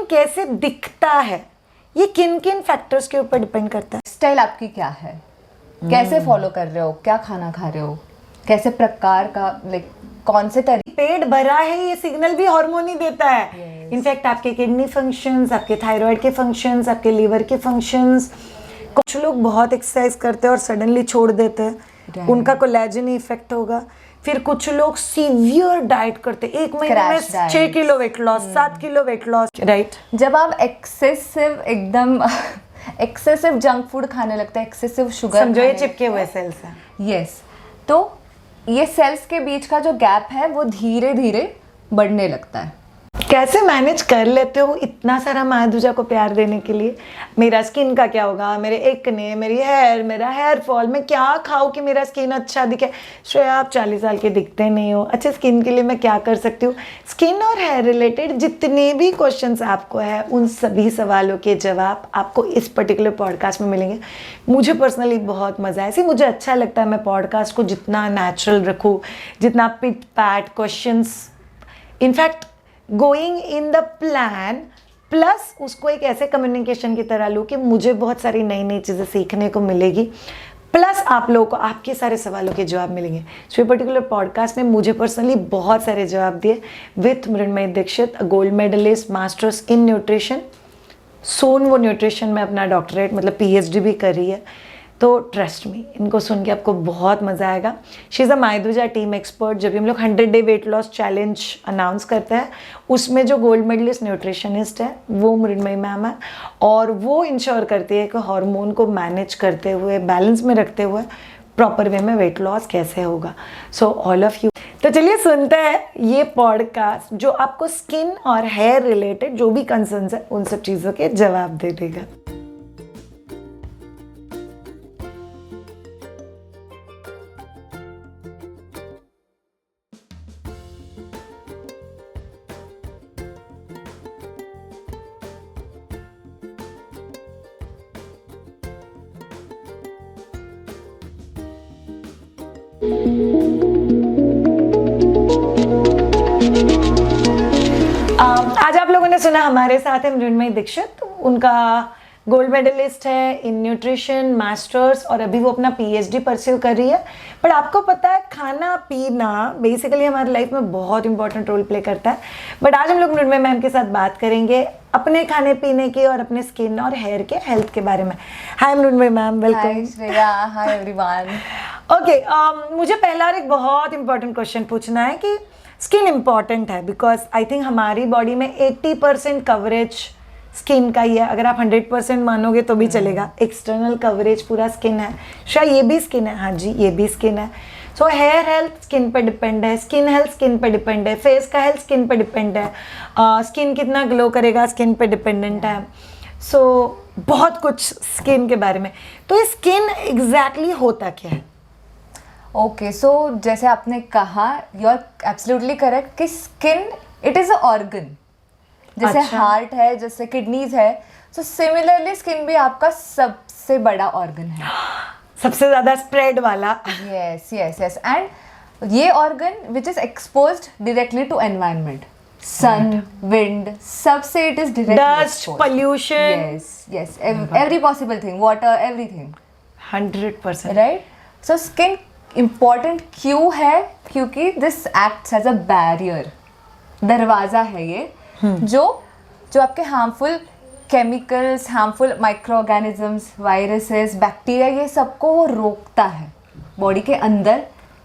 कैसे दिखता है ये किन किन फैक्टर्स के ऊपर डिपेंड करता है? स्टाइल आपकी क्या है, कैसे फॉलो कर रहे हो, क्या खाना खा रहे हो, कैसे प्रकार का, लाइक कौन से तरीके। पेट भरा है ये सिग्नल भी हार्मोन ही देता है। इनफैक्ट आपके किडनी फंक्शंस, आपके थायराइड के फंक्शंस, आपके लीवर के फंक्शंस। कुछ लोग बहुत एक्सरसाइज करते हैं और सडनली छोड़ देते हैं, उनका कोलेजन इफेक्ट होगा। फिर कुछ लोग सीवियर डाइट करते हैं, 1 महीने में 6 kilo weight loss, 7 kilo weight loss, right. जब आप एकदम एक्सेसिव जंक फूड खाने लगते हैं, एक्सेसिव शुगर, समझो ये चिपके हुए सेल्स हैं। यस, तो ये सेल्स के बीच का जो गैप है वो धीरे धीरे बढ़ने लगता है। कैसे मैनेज कर लेते हो इतना सारा माधुजा को प्यार देने के लिए? मेरा स्किन का क्या होगा, मेरे एक्ने, मेरी हेयर, मेरा हेयर फॉल, मैं क्या खाऊं कि मेरा स्किन अच्छा दिखे? श्रेया आप 40 साल के दिखते नहीं हो, अच्छे स्किन के लिए मैं क्या कर सकती हूँ? स्किन और हेयर रिलेटेड जितने भी क्वेश्चंस आपको है उन सभी सवालों के जवाब आपको इस पर्टिकुलर पॉडकास्ट में मिलेंगे। मुझे पर्सनली बहुत मज़ा है, मुझे अच्छा लगता है मैं पॉडकास्ट को जितना नेचुरल रखूँ, जितना pit pat questions, in fact going in the plan, plus उसको एक ऐसे कम्युनिकेशन की तरह लूँ कि मुझे बहुत सारी नई नई चीज़ें सीखने को मिलेगी, प्लस आप लोगों को आपके सारे सवालों के जवाब मिलेंगे। सो ये पर्टिकुलर पॉडकास्ट ने मुझे पर्सनली बहुत सारे जवाब दिए with Mrinmayi Dixit, gold medallist, masters in nutrition. सोन वो न्यूट्रिशन में अपना डॉक्टरेट मतलब PhD भी कर रही है। तो ट्रस्ट मी, इनको सुन के आपको बहुत मज़ा आएगा। She is a Madhuja team expert. जब भी हम लोग 100 day weight loss challenge announce करते हैं उसमें जो गोल्ड मेडलिस्ट न्यूट्रिशनिस्ट है वो मृण्मयी मैम है, और वो इंश्योर करती है कि हार्मोन को मैनेज करते हुए, बैलेंस में रखते हुए प्रॉपर वे में वेट लॉस कैसे होगा। सो ऑल ऑफ यू, तो चलिए सुनते हैं ये पॉडकास्ट जो आपको स्किन और हेयर रिलेटेड जो भी कंसर्न्स है उन सब चीज़ों के जवाब दे देगा। आज आप लोगों ने सुना हमारे साथ है मृण्मयी दीक्षित। उनका गोल्ड मेडलिस्ट है इन न्यूट्रिशन, मास्टर्स, और अभी वो अपना PhD परस्यू कर रही है। बट आपको पता है खाना पीना बेसिकली हमारी लाइफ में बहुत इंपॉर्टेंट रोल प्ले करता है। बट आज हम लोग मृण्मयी मैम के साथ बात करेंगे अपने खाने पीने की और अपने स्किन और हेयर के हेल्थ के बारे में। हाय मृण्मयी मैम, वेलकम। हाय श्रेया, हाय एवरीवन। ओके, मुझे पहला और एक बहुत इंपॉर्टेंट क्वेश्चन पूछना है कि स्किन इम्पॉर्टेंट है बिकॉज आई थिंक हमारी बॉडी में 80% कवरेज स्किन का ही है। अगर आप 100% मानोगे तो भी चलेगा। एक्सटर्नल कवरेज पूरा स्किन है। शायद ये भी स्किन है, हाँ जी ये भी स्किन है। सो हेयर हेल्थ स्किन पे डिपेंड है, स्किन हेल्थ स्किन पे डिपेंड है, फेस का हेल्थ स्किन पे डिपेंड है, स्किन कितना ग्लो करेगा स्किन पे डिपेंडेंट है। सो बहुत कुछ स्किन के बारे में। तो ये स्किन एग्जैक्टली होता क्या है? ओके, सो जैसे आपने कहा, यू आर एब्सोल्युटली करेक्ट कि skin it is a organ. जैसे हार्ट है, जैसे किडनीज है, सो सिमिलरली स्किन भी आपका सबसे बड़ा ऑर्गन है, सबसे ज़्यादा स्प्रेड वाला। Yes yes yes. एंड ये organ which is exposed directly to environment, sun, wind, सबसे it is directly dust, pollution, yes yes, every possible thing, water, everything, 100%, right. So skin important क्यों है? क्योंकि this acts as a barrier, दरवाज़ा है ये, जो आपके harmful chemicals, harmful micro organisms, viruses, bacteria, ये सबको वो रोकता है बॉडी के अंदर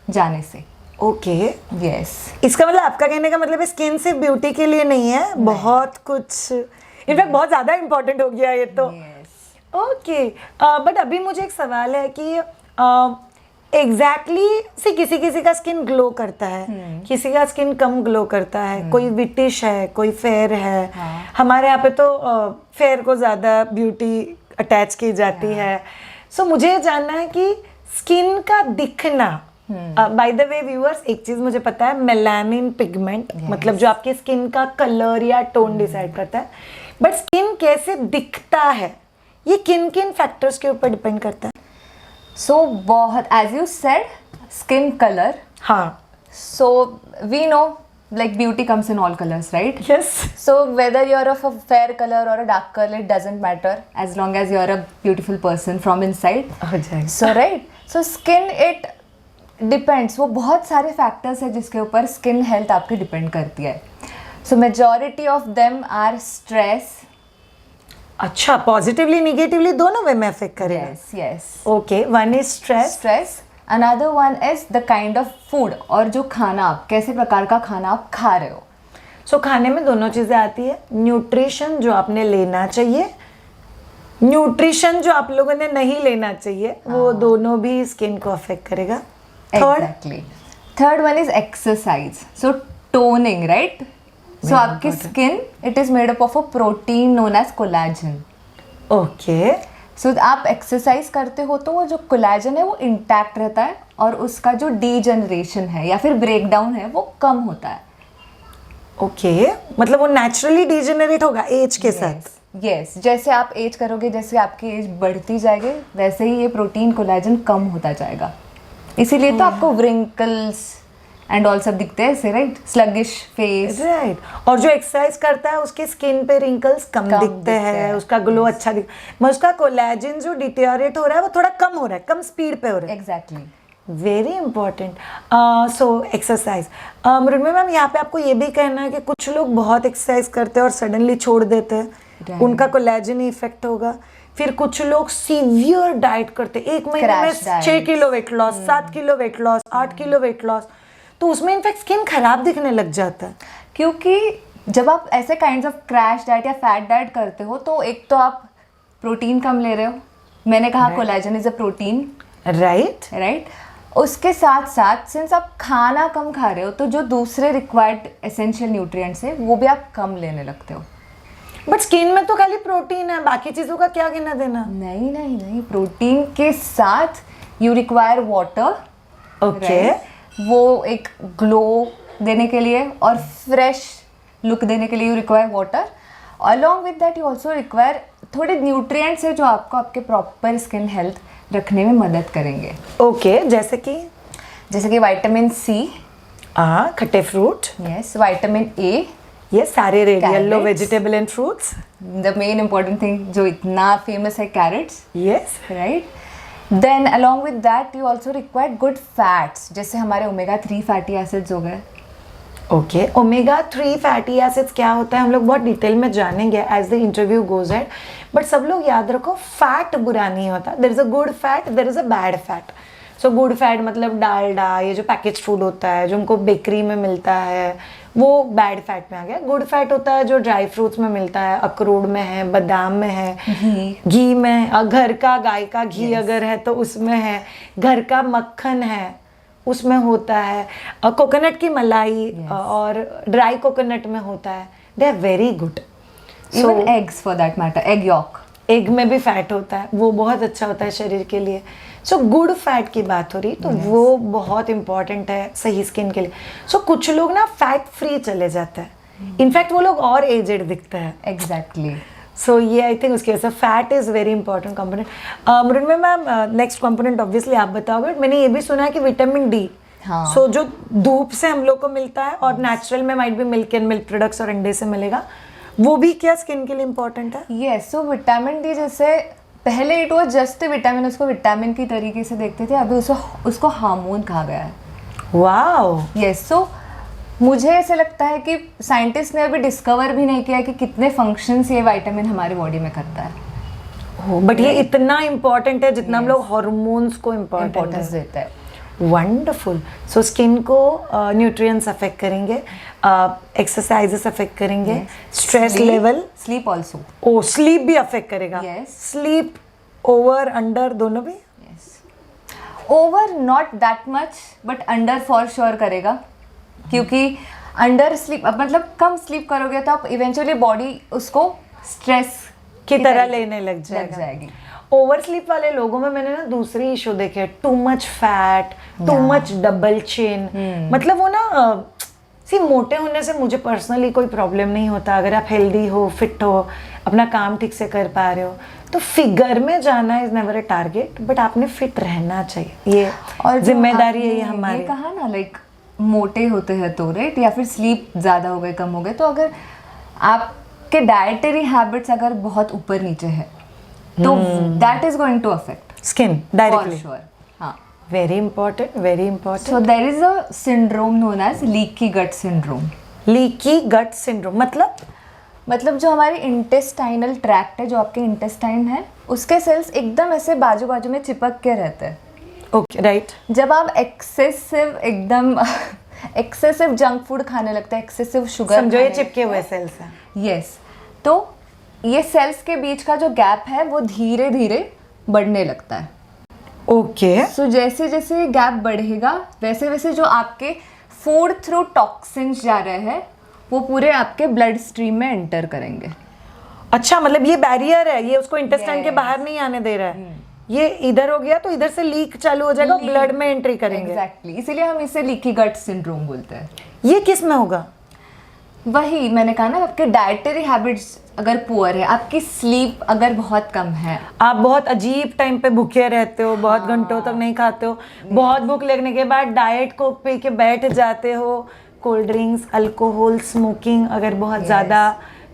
जाने से। Okay, yes. इसका मतलब आपका कहने का मतलब स्किन सिर्फ ब्यूटी के लिए नहीं है, बहुत कुछ, इनफैक्ट बहुत ज़्यादा इम्पोर्टेंट हो गया ये तो। ओके, बट अभी मुझे एक सवाल है कि एग्जैक्टली से किसी किसी का स्किन ग्लो करता है, किसी का स्किन कम ग्लो करता है, कोई विटिश है, कोई फेयर है। हमारे यहाँ पे तो फेयर को ज़्यादा ब्यूटी अटैच की जाती है। सो मुझे ये जानना है कि स्किन का दिखना, बाय द वे व्यूअर्स, एक चीज़ मुझे पता है, मेलानिन पिगमेंट, मतलब जो आपकी स्किन का कलर या टोन डिसाइड करता है। बट स्किन कैसे दिखता है ये किन किन फैक्टर्स के ऊपर डिपेंड करता है? सो बहुत, as you said, skin colour, हाँ, so we know like beauty comes in all colors, right? Yes. So whether you're of a fair color or a dark color, it doesn't matter as long as you're a beautiful person from inside. हो जाएगा. So right, so skin it depends. वो बहुत सारे factors है जिसके ऊपर skin health आपकी depend करती है. So majority of them are stress. अच्छा, पॉजिटिवली निगेटिवली दोनों वे में अफेक्ट करेगा. Yes, yes. Okay, one is stress. Stress. Another one is the kind of food और जो खाना आप कैसे प्रकार का खाना आप खा रहे हो. सो खाने में दोनों चीजें आती है. न्यूट्रिशन जो आपने लेना चाहिए, न्यूट्रिशन जो आप लोगों ने नहीं लेना चाहिए, वो दोनों भी स्किन को अफेक्ट करेगा. Third, Exactly. Third one is exercise. So toning, right? So आपकी skin it is made up of a protein known as collagen. Okay. So आप एक्सरसाइज करते हो तो वो जो कोलेजन है वो इंटैक्ट रहता है और उसका जो डीजनरेशन है या फिर ब्रेकडाउन है वो कम होता है. ओके, मतलब वो नेचुरली डिजेनरेट होगा एज के साथ. यस, जैसे आप एज करोगे, जैसे आपकी एज बढ़ती जाएगी, वैसे ही ये प्रोटीन कोलेजन कम होता जाएगा. इसीलिए तो आपको व्रिंकल्स एंड ऑल सब दिखते हैं ऐसे, राइट? Sluggish face. राइट. और जो एक्सरसाइज करता है उसके स्किन पे रिंकल्स कम दिखते हैं, उसका ग्लो अच्छा दिख, मतलब उसका कोलेजन जो डिटेरियोरेट हो रहा है वो थोड़ा कम हो रहा है, कम स्पीड पे हो रहा है. Exactly. Very important. So exercise. Mrinmayi ma'am, यहाँ पे आपको ये भी कहना है कि कुछ लोग बहुत एक्सरसाइज करते हैं और सडनली छोड़ देते हैं, Right. उनका कोलेजन ही इफेक्ट होगा. फिर कुछ लोग सीवियर डाइट करते हैं, एक महीने में Crash diet. 6 kilo weight loss, 7 kilo weight loss, 8 kilo weight loss, तो उसमें इनफैक्ट स्किन खराब दिखने लग जाता है. क्योंकि जब आप ऐसे काइंड ऑफ क्रैश डाइट या फैट डाइट करते हो तो एक तो आप प्रोटीन कम ले रहे हो. मैंने कहा collagen is a protein, right. Right? उसके साथ साथ सिंस आप खाना कम खा रहे हो तो जो दूसरे रिक्वायर्ड एसेंशियल न्यूट्रिएंट्स है वो भी आप कम लेने लगते हो. बट स्किन में तो खाली प्रोटीन है, बाकी चीजों का क्या गिना देना. नहीं नहीं नहीं, प्रोटीन के साथ यू रिक्वायर वाटर. ओके. वो एक ग्लो देने के लिए और फ्रेश लुक देने के लिए you require water. Along with that you also require थोड़े न्यूट्रिएंट्स है जो आपको आपके प्रॉपर स्किन हेल्थ रखने में मदद करेंगे. ओके, जैसे कि विटामिन सी, खट्टे फ्रूट. यस, विटामिन ए, ये सारे red Carrots. Yellow vegetable and fruits. The main important thing जो इतना फेमस है, carrots, yes. Right? Then along with that you also require good fats, जैसे हमारे ओमेगा 3 फैटी एसिड्स हो गए. ओके, ओमेगा 3 फैटी एसिड्स क्या होता है हम लोग बहुत डिटेल में जानेंगे as the interview goes at. But सब लोग याद रखो, फैट बुरा नहीं होता. There is a good fat, there is a bad fat. So good fat मतलब डालडा, ये जो पैकेज फूड होता है जो हमको बेकरी में मिलता है, वो बैड फैट में आ गया. गुड फैट होता है जो ड्राई फ्रूट्स में मिलता है, अखरोट में है, बादाम में है, घी में, घर का गाय का घी अगर है तो उसमें है, घर का मक्खन है उसमें होता है, कोकोनट की मलाई और ड्राई कोकोनट में होता है. They are very good. Even eggs for that matter, egg yolk. Egg में भी फैट होता है, वो बहुत अच्छा होता है शरीर के लिए. सो गुड फैट की बात हो रही तो वो बहुत इंपॉर्टेंट है सही स्किन के लिए. सो कुछ लोग ना फैट फ्री चले जाते हैं, इनफैक्ट वो लोग और एजेड दिखते हैं. एग्जैक्टली. सो ये आई थिंक उसकी वजह से fat is very important component. Mrinmayi ma'am, next component obviously आप बताओगे, मैंने ये भी सुना है कि विटामिन डी. हाँ. सो जो धूप से हम लोग को मिलता है और नेचुरल में माइट भी मिल्क एंड मिल्क प्रोडक्ट्स और अंडे से मिलेगा, वो भी क्या स्किन के लिए इम्पोर्टेंट है? यस, सो विटामिन डी जैसे पहले इट वाज जस्ट विटामिन, उसको विटामिन की तरीके से देखते थे, अभी उसको हार्मोन कहा गया है. वाओ. यस, सो मुझे ऐसे लगता है कि साइंटिस्ट ने अभी डिस्कवर भी नहीं किया कि कितने फंक्शंस ये विटामिन हमारी बॉडी में करता है. बट ये इतना इम्पोर्टेंट है जितना हम लोग हार्मोन्स को इम्पोर्टेंस इम्पोर्टेंस देता है. वंडरफुल. सो स्किन को न्यूट्रिएंट्स अफेक्ट करेंगे, एक्सरसाइजेस अफेक्ट करेंगे, स्ट्रेस लेवल, स्लीप ऑल्सो. ओ स्लीप भी अफेक्ट करेगा. Yes. स्लीप ओवर अंडर दोनों भी. Over not that much but under for sure करेगा, क्योंकि अंडर स्लीप मतलब कम स्लीप करोगे तो आप इवेंचुअली बॉडी उसको स्ट्रेस की तरह लेने लग जाएगी. ओवर स्लीप वाले लोगों में मैंने ना दूसरी इशू देखे, too much fat, too much double chin. मतलब वो ना मोटे होने से मुझे पर्सनली कोई प्रॉब्लम नहीं होता, अगर आप हेल्दी हो, फिट हो, अपना काम ठीक से कर पा रहे हो, तो फिगर में जाना is never a target, but आपने फिट रहना चाहिए, ये और जिम्मेदारी है ये हमारी. कहा ना, लाइक मोटे होते हैं तो राइट, या फिर स्लीप ज़्यादा हो गए, कम हो गए, तो अगर आपके डाइटरी हैबिट्स अगर बहुत ऊपर नीचे है तो that is going to affect skin for directly. Sure. हाँ, very important, very important. So there is a syndrome known as leaky gut syndrome. Leaky gut syndrome मतलब जो हमारी इंटेस्टाइनल ट्रैक्ट है, जो आपके इंटेस्टाइन है, उसके सेल्स एकदम ऐसे बाजू बाजू में चिपक के रहते हैं। Okay right. जब आप एकदम एक्सेसिव जंक फूड खाने लगते हैं, एक्सेसिव शुगर, समझो ये चिपके हुए सेल्स हैं। यस, तो ये सेल्स के बीच का जो गैप है वो धीरे धीरे बढ़ने लगता है। ओके सो जैसे जैसे ये गैप बढ़ेगा वैसे वैसे जो आपके फूड थ्रू टॉक्सिन्स जा रहे हैं वो पूरे आपके ब्लड स्ट्रीम में एंटर करेंगे। अच्छा, मतलब ये बैरियर है, ये उसको इंटेस्टाइन के Yes. बाहर नहीं आने दे रहा है। ये इधर हो गया तो इधर से लीक चालू हो जाएगा, ब्लड में एंट्री करेंगे। एग्जैक्टली, इसीलिए हम इसे लीकी गट सिंड्रोम बोलते हैं। ये किस में होगा? वही मैंने कहा ना, आपके डाइटरी हैबिट्स अगर पुअर है, आपकी स्लीप अगर बहुत कम है, आप बहुत अजीब टाइम पे भूखे रहते हो, बहुत घंटों तक नहीं खाते हो, बहुत भूख लगने के बाद डाइट को पी के बैठ जाते हो, कोल्ड ड्रिंक्स, अल्कोहल, स्मोकिंग अगर बहुत ज़्यादा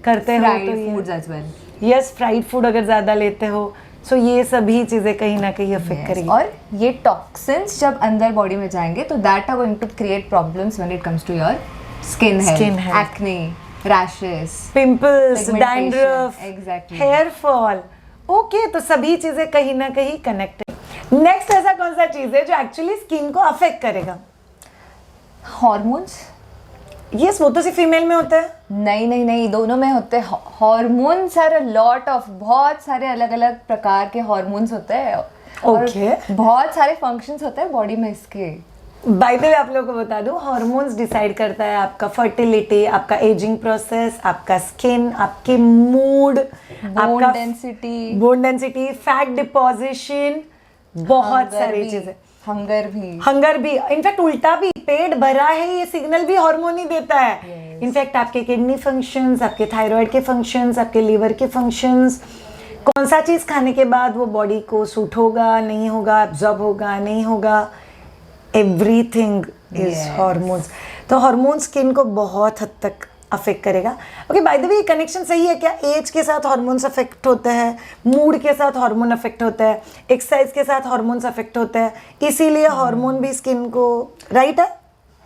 करते हो तो fried foods as well. Yes, fried food अगर ज़्यादा लेते हो, सो ये सभी चीज़ें कहीं ना कहीं अफेक्ट करेगी। और ये टॉक्सिन्स जब अंदर बॉडी में जाएंगे तो that are going to create problems when it comes to your skin health, acne, rashes, pimples, Pigmentation, dandruff, exactly. Hair fall. Okay, तो सभी चीजें कहीं ना कहीं कनेक्टेड। नेक्स्ट ऐसा कौन सा चीज है जो एक्चुअली स्किन को अफेक्ट करेगा? हॉर्मोन्स। यस, वो तो सिर्फ फीमेल में होता है। नहीं, दोनों में होते हैं। Hormones are a lot of, बहुत सारे अलग अलग प्रकार के हॉर्मोन्स होते हैं और Okay. बहुत सारे फंक्शंस होते हैं बॉडी में इसके। बाय द वे आप लोगों को बता दूं, हॉर्मोन्स डिसाइड करता है आपका फर्टिलिटी, आपका एजिंग प्रोसेस, आपका स्किन, आपके मूड, आपका बोन डेंसिटी, फैट डिपोजिशन, बहुत सारी चीजें, हंगर भी, इनफैक्ट उल्टा भी, पेट भरा है ये सिग्नल भी हार्मोन ही देता है। इनफैक्ट आपके किडनी फंक्शंस, आपके थायराइड के फंक्शंस, आपके लीवर के फंक्शंस, कौन सा चीज खाने के बाद वो बॉडी को सूट होगा, नहीं होगा, एब्जॉर्ब होगा, नहीं होगा, एवरीथिंग इज हार्मोन्स। तो हार्मोन स्किन को बहुत हद तक अफेक्ट करेगा। Okay, bye the way, connection सही है क्या? एज के साथ हार्मोन्स अफेक्ट होते हैं, मूड के साथ हार्मोन अफेक्ट होता है, एक्सरसाइज के साथ हार्मोन्स अफेक्ट होते हैं, इसीलिए हार्मोन भी स्किन को, राइट है?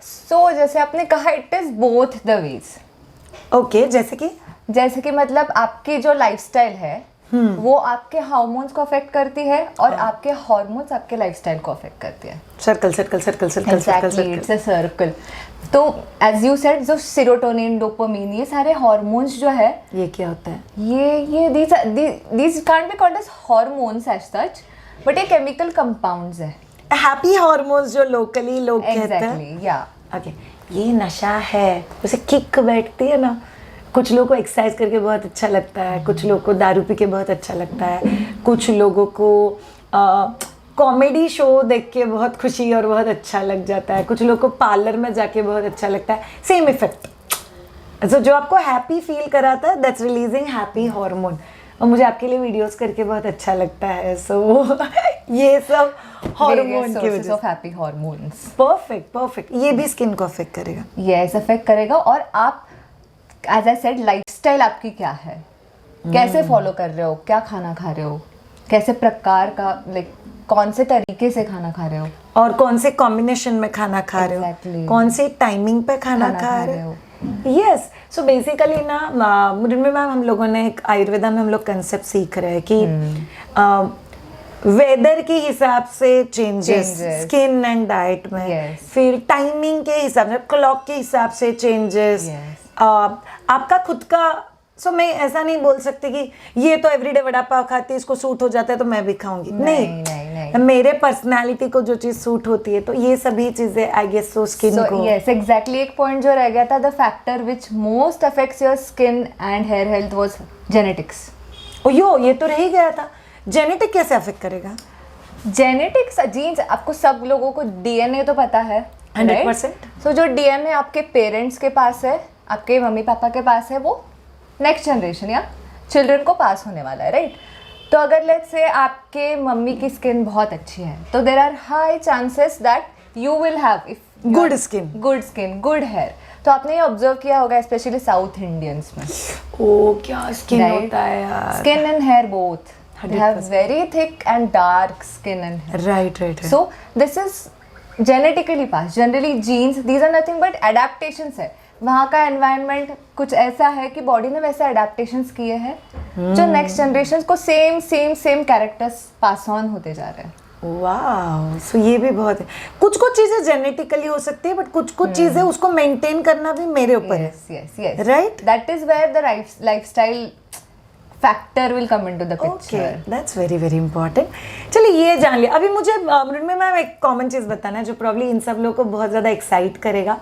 सो जैसे आपने कहा, it is both the ways. Okay, जैसे कि मतलब आपकी जो लाइफस्टाइल है वो आपके हार्मोन्स को अफेक्ट करती है और आपके हार्मोन्स आपके लाइफस्टाइल को अफेक्ट करती है। सर्कल। It's a circle. तो एज यू सेड, जो सेरोटोनिन, डोपामिन, ये सारे हार्मोन्स जो है, ये क्या होता है? ये these can't be called as hormones as such, but ये केमिकल कंपाउंड्स है। हैप्पी हार्मोन्स जो लोकली लोग कहते हैं। एग्जैक्टली, या ओके, ये नशा है, उसे किक बैठती है ना। कुछ लोगों को एक्सरसाइज करके बहुत अच्छा लगता है, कुछ लोगों को दारू पी के बहुत अच्छा लगता है, कुछ लोगों को कॉमेडी शो देख के बहुत खुशी और बहुत अच्छा लग जाता है, कुछ लोगों को पार्लर में जाके बहुत अच्छा लगता है। सेम इफेक्ट, तो जो आपको हैप्पी फील कराता है, दैट्स रिलीजिंग हैप्पी हार्मोन। और मुझे आपके लिए वीडियोस करके बहुत अच्छा लगता है। सो ये सब हार्मोन की वजह ऑफ हैप्पी हार्मोन्स। परफेक्ट। ये भी स्किन को अफेक्ट करेगा। यस, अफेक्ट करेगा। और आप, एज आई सेड, लाइफस्टाइल आपकी क्या है, कैसे फॉलो कर रहे हो, क्या खाना खा रहे हो, कैसे प्रकार का, लाइक कौन से तरीके से खाना खा रहे हो, और कौन से कॉम्बिनेशन में खाना खा रहे हो, Exactly. कौन से टाइमिंग पे खाना खा रहे हो। यस, सो बेसिकली ना, मुरली मैम, हम लोगों ने एक आयुर्वेदा में हम लोग कंसेप्ट सीख रहे हैं कि वेदर के हिसाब से चेंजेस स्किन एंड डाइट में, Yes. फिर टाइमिंग के हिसाब से, क्लॉक के हिसाब से चेंजेस, आपका खुद का। सो मैं ऐसा नहीं बोल सकती कि ये तो एवरीडे वड़ा पाव खाती है, इसको सूट हो जाता है तो मैं भी खाऊंगी। नहीं, मेरे पर्सनालिटी को जो चीज सूट होती है, तो ये सभी चीजें आई गेस सो स्किन को। Yes, exactly. एक पॉइंट जो रह गया था, the factor which most affects your skin and hair health was genetics. ये तो रह ही गया था। जेनेटिक कैसे अफेक्ट करेगा? जेनेटिक्स, जीन्स, आपको सब लोगों को डीएनए तो पता है 100%। सो जो डीएनए आपके पेरेंट्स के पास है, आपके मम्मी पापा के पास है, वो नेक्स्ट जनरेशन या चिल्ड्रन को पास होने वाला है, राइट? तो अगर लेट्स से आपके मम्मी की स्किन बहुत अच्छी है, तो there are high chances that you will have, if good skin, good hair. तो आपने ये ऑब्जर्व किया होगा स्पेशली साउथ इंडियंस में। ओ क्या स्किन होता है यार, skin and hair both, they have very thick and dark skin and hair. right. So this is genetically passed, generally genes, these are nothing but adaptations है। वहाँ का एनवायरनमेंट कुछ ऐसा है कि बॉडी ने वैसे अडेप्टेशंस किए हैं जो नेक्स्ट जनरेशन को सेम कैरेक्टर्स पास ऑन होते जा रहे हैं। वाह, सो ये भी बहुत है। कुछ चीजें जेनेटिकली हो सकती है, बट कुछ चीजें उसको मेंटेन करना भी मेरे ऊपर है। yes, right, that is where the lifestyle factor will come into the picture. Okay, that's very very important. चलिए ये जान लिया। अभी मुझे मृण्मयी मैम एक कॉमन चीज़ बताना है जो प्रॉब्ली इन सब लोगों को बहुत ज़्यादा एक्साइट करेगा।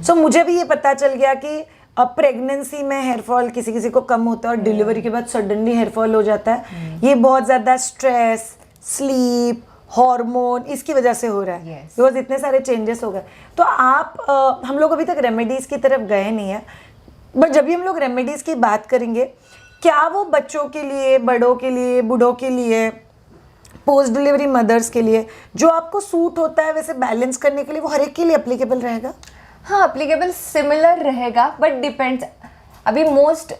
सो मुझे भी ये पता चल गया कि अब प्रेगनेंसी में हेयर फॉल किसी किसी को कम होता है और डिलीवरी के बाद सडनली हेयर फॉल हो जाता है। ये बहुत ज़्यादा स्ट्रेस, स्लीप, हार्मोन इसकी वजह से हो रहा है, बिकॉज इतने सारे चेंजेस हो गए। तो आप हम लोग अभी तक रेमेडीज़ की तरफ गए नहीं है, बट जब भी हम लोग रेमेडीज़ की बात करेंगे, क्या वो बच्चों के लिए, बड़ों के लिए, बूढ़ों के लिए, पोस्ट डिलीवरी मदर्स के लिए जो आपको सूट होता है वैसे बैलेंस करने के लिए वो हर एक के लिए एप्लीकेबल रहेगा? हाँ, एप्लीकेबल सिमिलर रहेगा, बट डिपेंड्स। अभी मोस्ट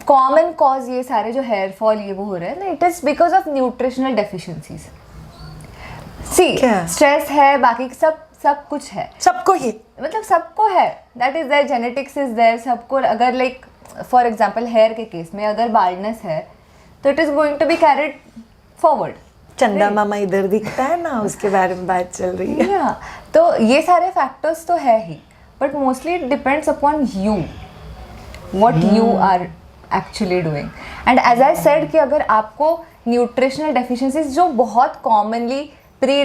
कॉमन कॉज ये सारे जो हेयर फॉल ये वो हो रहे हैं ना, it is because of nutritional deficiencies. See stress है, बाकी सब कुछ है, सबको ही, मतलब सबको है, that is there, genetics is there, सबको। अगर लाइक फॉर एग्जाम्पल हेयर के केस में अगर बाल्डनेस है तो it is going to be carried forward. चंदा मामा इधर दिखता है ना, उसके बारे में बात चल रही है। yeah. तो ये सारे फैक्टर्स तो है ही, but mostly it depends upon you, what you are actually doing. And as I said कि अगर आपको न्यूट्रिशनल डेफिशिएंसीज जो बहुत commonly pre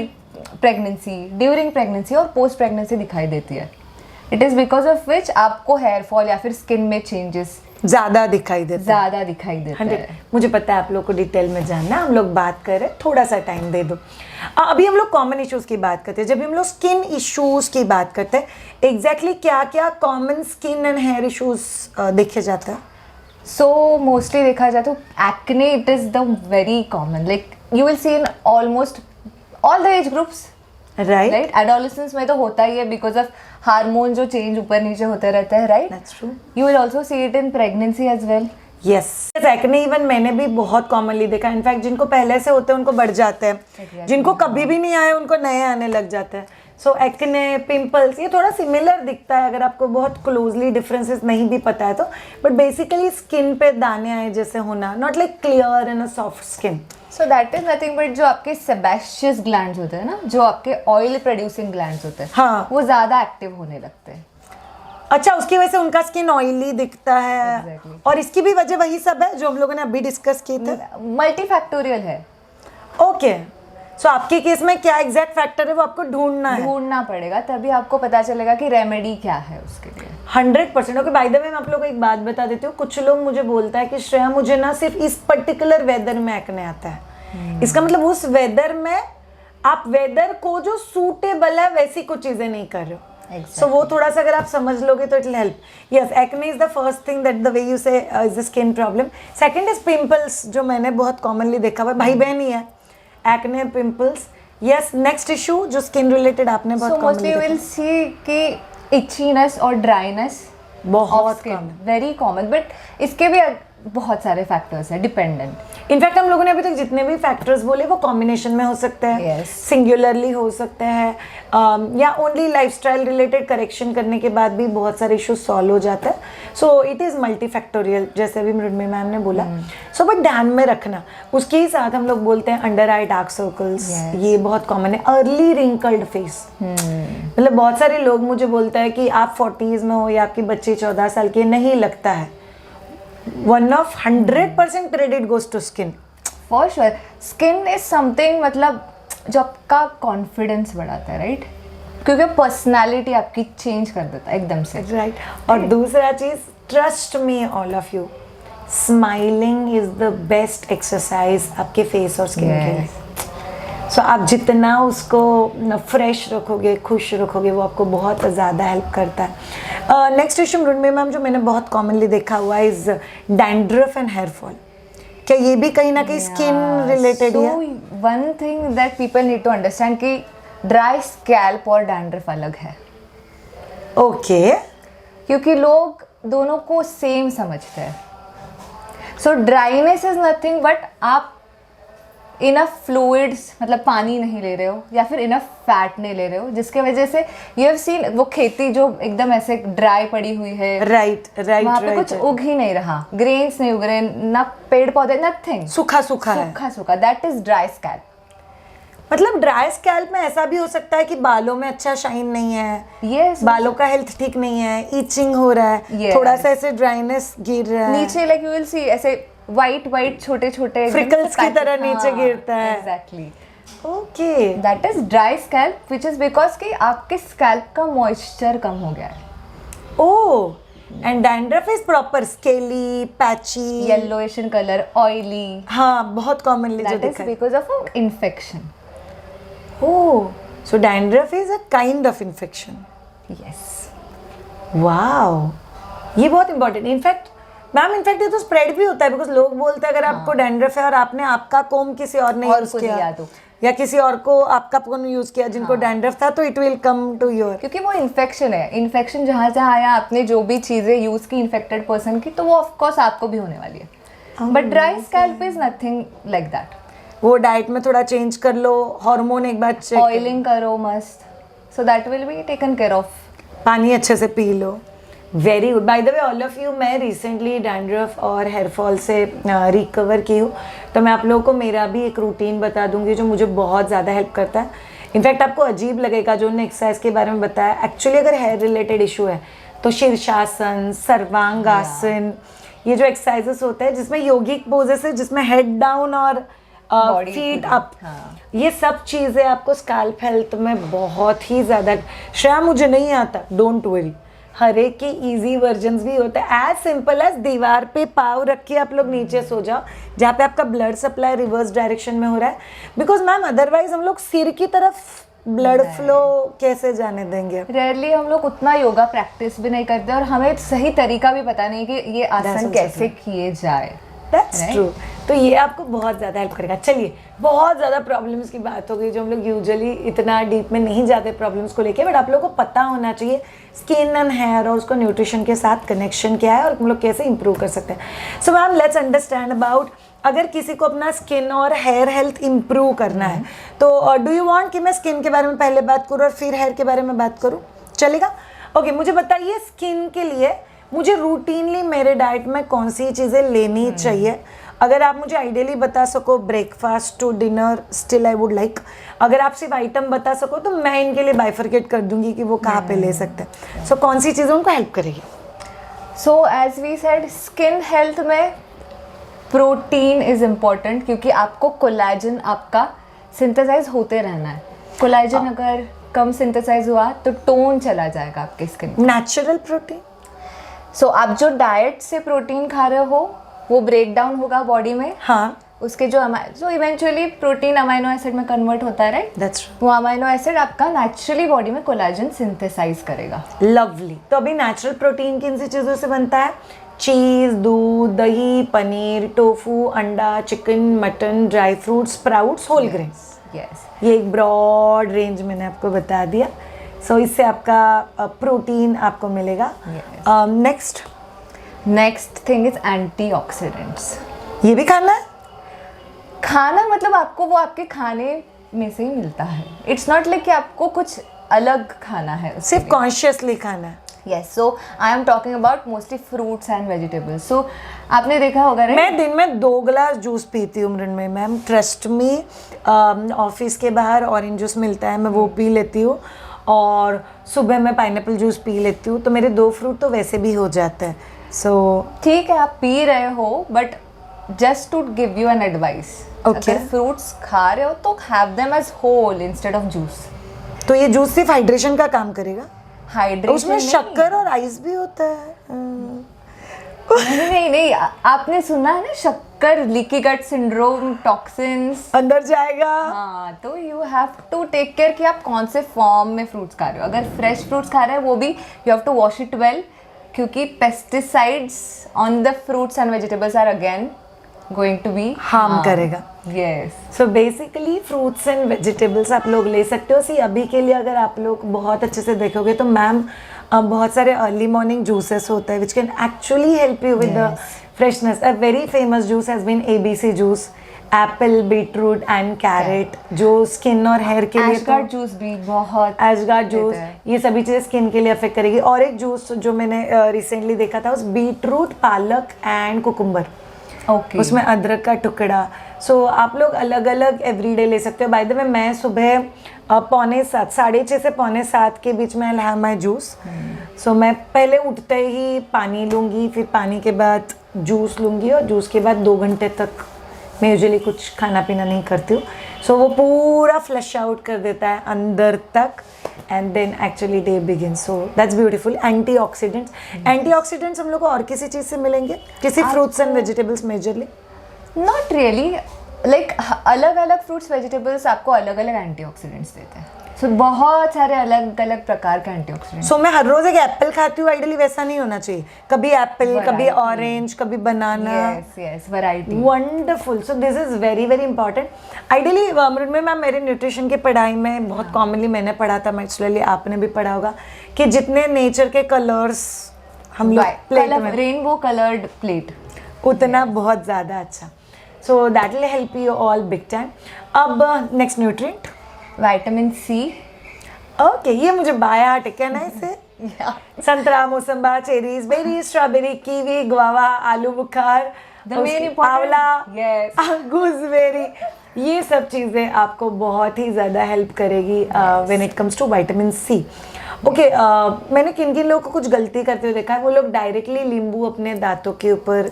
pregnancy, during pregnancy और पोस्ट प्रेगनेंसी दिखाई देती है, it is because of which आपको हेयर फॉल या फिर स्किन में चेंजेस ज्यादा दिखाई देते हैं। मुझे पता है आप लोग को डिटेल में जानना, हम लोग बात कर रहे हैं, थोड़ा सा टाइम दे दो। अभी हम लोग कॉमन इश्यूज की बात करते हैं। जब हम लोग स्किन इश्यूज की बात करते हैं, एग्जैक्टली क्या क्या common skin and hair issues देखे जाते हैं? सो मोस्टली देखा जाए तो acne, it is the very common, like you will see in almost all the age groups, right? Adolescence में तो होता ही है बिकॉज ऑफ हार्मोन जो चेंज ऊपर नीचे होते रहते हैं, right? That's true. You will also see it in pregnancy as well. Yes, acne even मैंने भी बहुत कॉमनली देखा। इनफैक्ट जिनको पहले से होते हैं उनको बढ़ जाते हैं, जिनको कभी भी नहीं आए उनको नए आने लग जाते हैं। सो एक्ने, पिंपल्स, ये थोड़ा सिमिलर दिखता है अगर आपको बहुत क्लोजली डिफरेंसेस नहीं भी पता है तो, बट बेसिकली स्किन पे दाने आए जैसे होना, not like clear and a soft skin. So that is nothing but जो आपके सेबेशियस ग्लैंड्स होते हैं ना, जो आपके ऑयल प्रोड्यूसिंग ग्लैंड्स होते हैं, हाँ, वो ज्यादा एक्टिव होने लगते हैं। अच्छा, उसकी वजह से उनका स्किन ऑयली दिखता है। Exactly. और इसकी भी वजह वही सब है जो हम लोगों ने अभी डिस्कस किए थे। मल्टीफैक्टोरियल है। ओके, सो आपके केस में क्या एग्जैक्ट फैक्टर है वो आपको ढूंढना पड़ेगा, तभी आपको पता चलेगा कि रेमेडी क्या है उसके लिए। 100%। ओके, बाय द वे मैं आप लोगों को एक बात बता देती हूँ। कुछ लोग मुझे बोलता है कि श्रेया मुझे ना सिर्फ इस पर्टिकुलर वेदर में एक्ने आता है। इसका मतलब उस वेदर में आप वेदर को जो सूटेबल है वैसी कुछ चीजें नहीं कर रहे हो। So वो थोड़ा सा अगर आप समझ लोगे तो it will help. Yes, acne is the first thing that the way you say is the skin problem. Second is pimples, जो मैंने बहुत कॉमनली देखा हुआ है, भाई बहन ही है, acne, pimples. Yes, next issue जो स्किन रिलेटेड आपने बहुत कॉमनली मोस्टली विल सी कि इचीनेस और ड्राइनेस बहुत कॉमन, वेरी कॉमन, बट इसके भी बहुत सारे फैक्टर्स हैं डिपेंडेंट। इनफैक्ट हम लोगों ने अभी तक जितने भी फैक्टर्स बोले वो कॉम्बिनेशन में हो सकते हैं, सिंगुलरली हो सकते हैं, या ओनली लाइफस्टाइल रिलेटेड करेक्शन करने के बाद भी बहुत सारे इश्यूज सॉल्व हो जाते हैं। सो इट इज़ मल्टीफैक्टोरियल, जैसे अभी मृण्मयी मैम ने बोला। सो बट ध्यान में रखना, उसके ही साथ हम लोग बोलते हैं अंडर आई डार्क सर्कल्स, ये बहुत कॉमन है। अर्ली रिंकल्ड फेस, मतलब बहुत सारे लोग मुझे बोलते हैं कि आप 40s में हो या आपकी बच्ची 14 साल की, नहीं लगता है। One of 100% credit goes to skin. For sure, skin is something, मतलब जो आपका कॉन्फिडेंस बढ़ाता है, राइट? क्योंकि पर्सनालिटी आपकी चेंज कर देता है एकदम से, राइट? और दूसरा चीज, trust me all of you, smiling is the best exercise आपके फेस और स्किन के लिए। सो आप जितना उसको फ्रेश रखोगे, खुश रखोगे, वो आपको बहुत ज़्यादा हेल्प करता है। नेक्स्ट इशू मृण्मयी मैम जो मैंने बहुत कॉमनली देखा हुआ है is dandruff and hair fall. क्या ये भी कहीं ना कहीं स्किन रिलेटेड है? One thing that people need to understand कि ड्राई स्कैल्प और डैंड्रफ अलग है। ओके क्योंकि लोग दोनों को सेम समझते हैं. सो ड्राइनेस इज नथिंग बट आप इनफ फ्लूइड्स मतलब पानी नहीं ले रहे हो या फिर इनफ फैट नहीं ले रहे हो, जिसके वजह से यू हैव सीन वो खेती जो एकदम ऐसे ड्राई पड़ी हुई है, राइट राइट वहाँ पे कुछ उग ही नहीं रहा, ग्रेन्स नहीं उग रहे, ना पेड़ पौधे, नथिंग, सूखा सूखा है. सूखा सूखा. That is dry scalp. मतलब ड्राई स्कैल्प में ऐसा भी हो सकता है कि बालों में अच्छा शाइन नहीं है, यस, बालों का हेल्थ ठीक नहीं है, ईचिंग हो रहा है, Yes. थोड़ा सा ऐसे ड्राइनेस गिर रहा है, नीचे लाइक यू विल सी ऐसे वाइट वाइट छोटे छोटे Freckles की तरह नीचे गिरता है. Exactly. Okay. That is dry scalp which is because कि आपके स्कैल्प का मॉइस्चर कम हो गया है. Oh, and dandruff is proper scaly, patchy, yellowish in colour, oily. हाँ बहुत कॉमनली जो दैट इज दिखा है. Because of infection. Oh, so dandruff is a kind of infection. Yes. Wow, ये बहुत इंपॉर्टेंट. इनफैक्ट मैम, इनफैक्ट ये तो spread भी होता है, बिकॉज लोग बोलते हैं अगर आपको डैंड्रफ है और आपने आपका कोम किसी और ने और यूज को किया दिया तो. या किसी और को आपका कोम यूज किया जिनको डैंड्रफ था, तो it will come to your. क्योंकि वो इन्फेक्शन है. इन्फेक्शन जहाँ जहाँ आया, आपने जो भी चीज़ें यूज़ की इन्फेक्टेड पर्सन की, तो वो ऑफकोर्स आपको भी होने वाली है. But dry scalp is nothing like that. वो डाइट में थोड़ा चेंज कर लो, हार्मोन एक बार चेक, ऑयलिंग करो मस्त, सो that will be taken care of. पानी अच्छे से P low. Very good. Bye the way all of you, मैं रिसेंटली डैंड्रफ और हेयर फॉल से रिकवर की हूँ, तो मैं आप लोगों को मेरा भी एक रूटीन बता दूंगी जो मुझे बहुत ज़्यादा हेल्प करता है. इनफैक्ट आपको अजीब लगेगा जो उन्होंने एक्सरसाइज के बारे में बताया. एक्चुअली अगर हेयर रिलेटेड इशू है तो शीर्षासन, सर्वांगासन, ये जो एक्सरसाइजेस होते हैं जिसमें योगिक पोजेस है, जिसमें हेड डाउन और फीट अप, ये सब चीज़ें आपको स्कैल्प हेल्थ में बहुत ही ज़्यादा. श्रेया मुझे नहीं आता, डोंट वरी, हर एक के इजी वर्जन्स भी होते हैं. एज सिंपल एज दीवार पे पाँव रख के आप लोग नीचे सो जाओ, जहाँ पे आपका ब्लड सप्लाई रिवर्स डायरेक्शन में हो रहा है. बिकॉज मैम अदरवाइज हम लोग सिर की तरफ ब्लड फ्लो कैसे जाने देंगे. रेयरली हम लोग उतना योगा प्रैक्टिस भी नहीं करते और हमें सही तरीका भी पता नहीं कि ये आसन कैसे किए जाए. That's true. तो ये आपको बहुत ज़्यादा हेल्प करेगा. चलिए, बहुत ज़्यादा प्रॉब्लम्स की बात हो गई जो हम लोग यूजुअली इतना डीप में नहीं जाते प्रॉब्लम्स को लेके, बट आप लोगों को पता होना चाहिए स्किन एंड हेयर और उसको न्यूट्रिशन के साथ कनेक्शन क्या है और हम लोग कैसे इंप्रूव कर सकते हैं. So ma'am, let's understand about, अगर किसी को अपना स्किन और हेयर हेल्थ इंप्रूव करना है तो डू यू वांट कि मैं स्किन के बारे में पहले बात करूँ और फिर हेयर के बारे में बात करूँ? चलेगा? ओके, मुझे बताइए स्किन के लिए मुझे रूटीनली मेरे डाइट में कौन सी चीज़ें लेनी चाहिए. अगर आप मुझे आइडियली बता सको breakfast to dinner, still I would like. अगर आप सिर्फ आइटम बता सको तो मैं इनके लिए बाइफरकेट कर दूंगी कि वो कहाँ पे ले सकते हैं. सो कौन सी चीज़ें उनको हेल्प करेगी? So as we said, skin health में प्रोटीन इज इम्पॉर्टेंट क्योंकि आपको कोलेजन आपका सिंथेसाइज होते रहना है. कोलेजन अगर कम सिंथेसाइज हुआ तो टोन चला जाएगा आपके स्किन. Natural protein. सो आप जो डाइट से प्रोटीन खा रहे हो वो ब्रेक डाउन होगा बॉडी में. हाँ, उसके जो इवेंचुअली प्रोटीन अमाइनो एसिड में कन्वर्ट होता है, राइट? दैट्स वो अमाइनो एसिड आपका नेचुरली बॉडी में कोलेजन सिंथेसाइज करेगा. लवली. तो अभी नेचुरल प्रोटीन किन सी चीज़ों से बनता है? चीज़, दूध, दही, पनीर, टोफू, अंडा, chicken, mutton, dry fruits, sprouts, whole grains. Yes. ये एक ब्रॉड रेंज मैंने आपको बता दिया. सो इससे आपका प्रोटीन आपको मिलेगा. Next thing is antioxidants. ये भी खाना है? खाना मतलब आपको वो आपके खाने में से ही मिलता है. इट्स नॉट लाइक कि आपको कुछ अलग खाना है, सिर्फ कॉन्शियसली खाना है. Yes. So I am talking about mostly fruits and vegetables. So आपने देखा होगा, राइट? मैं दिन में 2 गिलास जूस पीती हूँ Mrinmayi ma'am, trust me. Office के बाहर ऑरेंज जूस मिलता है, मैं वो पी लेती हूँ, और सुबह मैं पाइनएप्पल जूस पी लेती हूँ. तो मेरे 2 फ्रूट तो वैसे भी हो जाते हैं. सो ठीक है, आप पी रहे हो, but just to give you an advice, अगर फ्रूट्स खा रहे हो तो have them as whole instead of juice. तो ये जूस सिर्फ हाइड्रेशन का काम करेगा? हाइड्रेशन उसमें शक्कर और आइस भी होता है? नहीं, आपने सुना है ना, शक्कर, लीकी गट सिंड्रोम, टॉक्सिन्स अंदर जाएगा. हाँ, तो you have to take care कि आप कौन से फॉर्म में फ्रूट्स खा रहे हो. अगर फ्रेश फ्रूट्स खा रहे हैं वो भी you have to wash it well, क्योंकि pesticides on the fruits and vegetables are again going to be harm करेगा. Yes. So basically fruits and vegetables आप लोग ले सकते हो. सी अभी के लिए अगर आप लोग बहुत अच्छे से देखोगे तो मैम बहुत सारे अर्ली मॉर्निंग जूसेस होते हैं which can actually help you with the freshness. A very famous juice has been ABC juice, apple, beetroot and carrot, जो स्किन और हेयर के लिए. एशगार्ड जूस भी बहुत एशगार्ड जूस, ये सभी चीज़ें स्किन के लिए अफेक्ट करेगी. और एक जूस जो मैंने रिसेंटली देखा था, उस बीटरूट, पालक एंड कुकुम्बर, ओके. उसमें अदरक का टुकड़ा. सो आप लोग अलग अलग एवरीडे ले सकते हो. बाय द वे मैं सुबह 6:45, 6:30 से 6:45 के बीच में ला माई जूस. सो मैं पहले उठते ही पानी लूँगी, फिर पानी के बाद जूस लूँगी, और जूस के बाद 2 घंटे तक मैं यूजुअली कुछ खाना पीना नहीं करती हूँ. सो वो पूरा फ्लश आउट कर देता है अंदर तक, and then actually day begin. So that's beautiful. Antioxidants हम लोग को और किसी चीज़ से मिलेंगे, किसी fruits and vegetables majorly? Not really. Like अलग अलग फ्रूट्स वेजिटेबल्स आपको अलग अलग एंटीऑक्सीडेंट्स देते हैं. सो बहुत सारे अलग अलग प्रकार के एंटीऑक्सीडेंट्स. सो मैं हर रोज एक एप्पल खाती हूँ, आइडियली वैसा नहीं होना चाहिए. कभी एप्पल, कभी ऑरेंज, कभी banana. Yes, variety. Wonderful. So this is very very important. Ideally Mrinmayi ma'am, मेरे न्यूट्रिशन की पढ़ाई में बहुत कॉमनली मैंने पढ़ा था, मैचुरली आपने भी पढ़ा होगा, कि जितने नेचर के कलर्स हम लोग प्लेट में, रेनबो कलर्ड प्लेट, उतना बहुत ज़्यादा अच्छा. So that will help you all big time. अब next nutrient, vitamin C. Okay, ये मुझे बाया हार्ट क्या ना इसे. संतरा, मौसम्बा, cherries, berries, strawberry, kiwi, guava, आलू बुखार, आंवला, गूसबेरी, ये सब चीज़ें आपको बहुत ही ज़्यादा हेल्प करेगी when it comes to vitamin C. Okay, मैंने किन किन लोगों को कुछ गलती करते हुए देखा है. वो लोग डायरेक्टली नींबू अपने दांतों के ऊपर,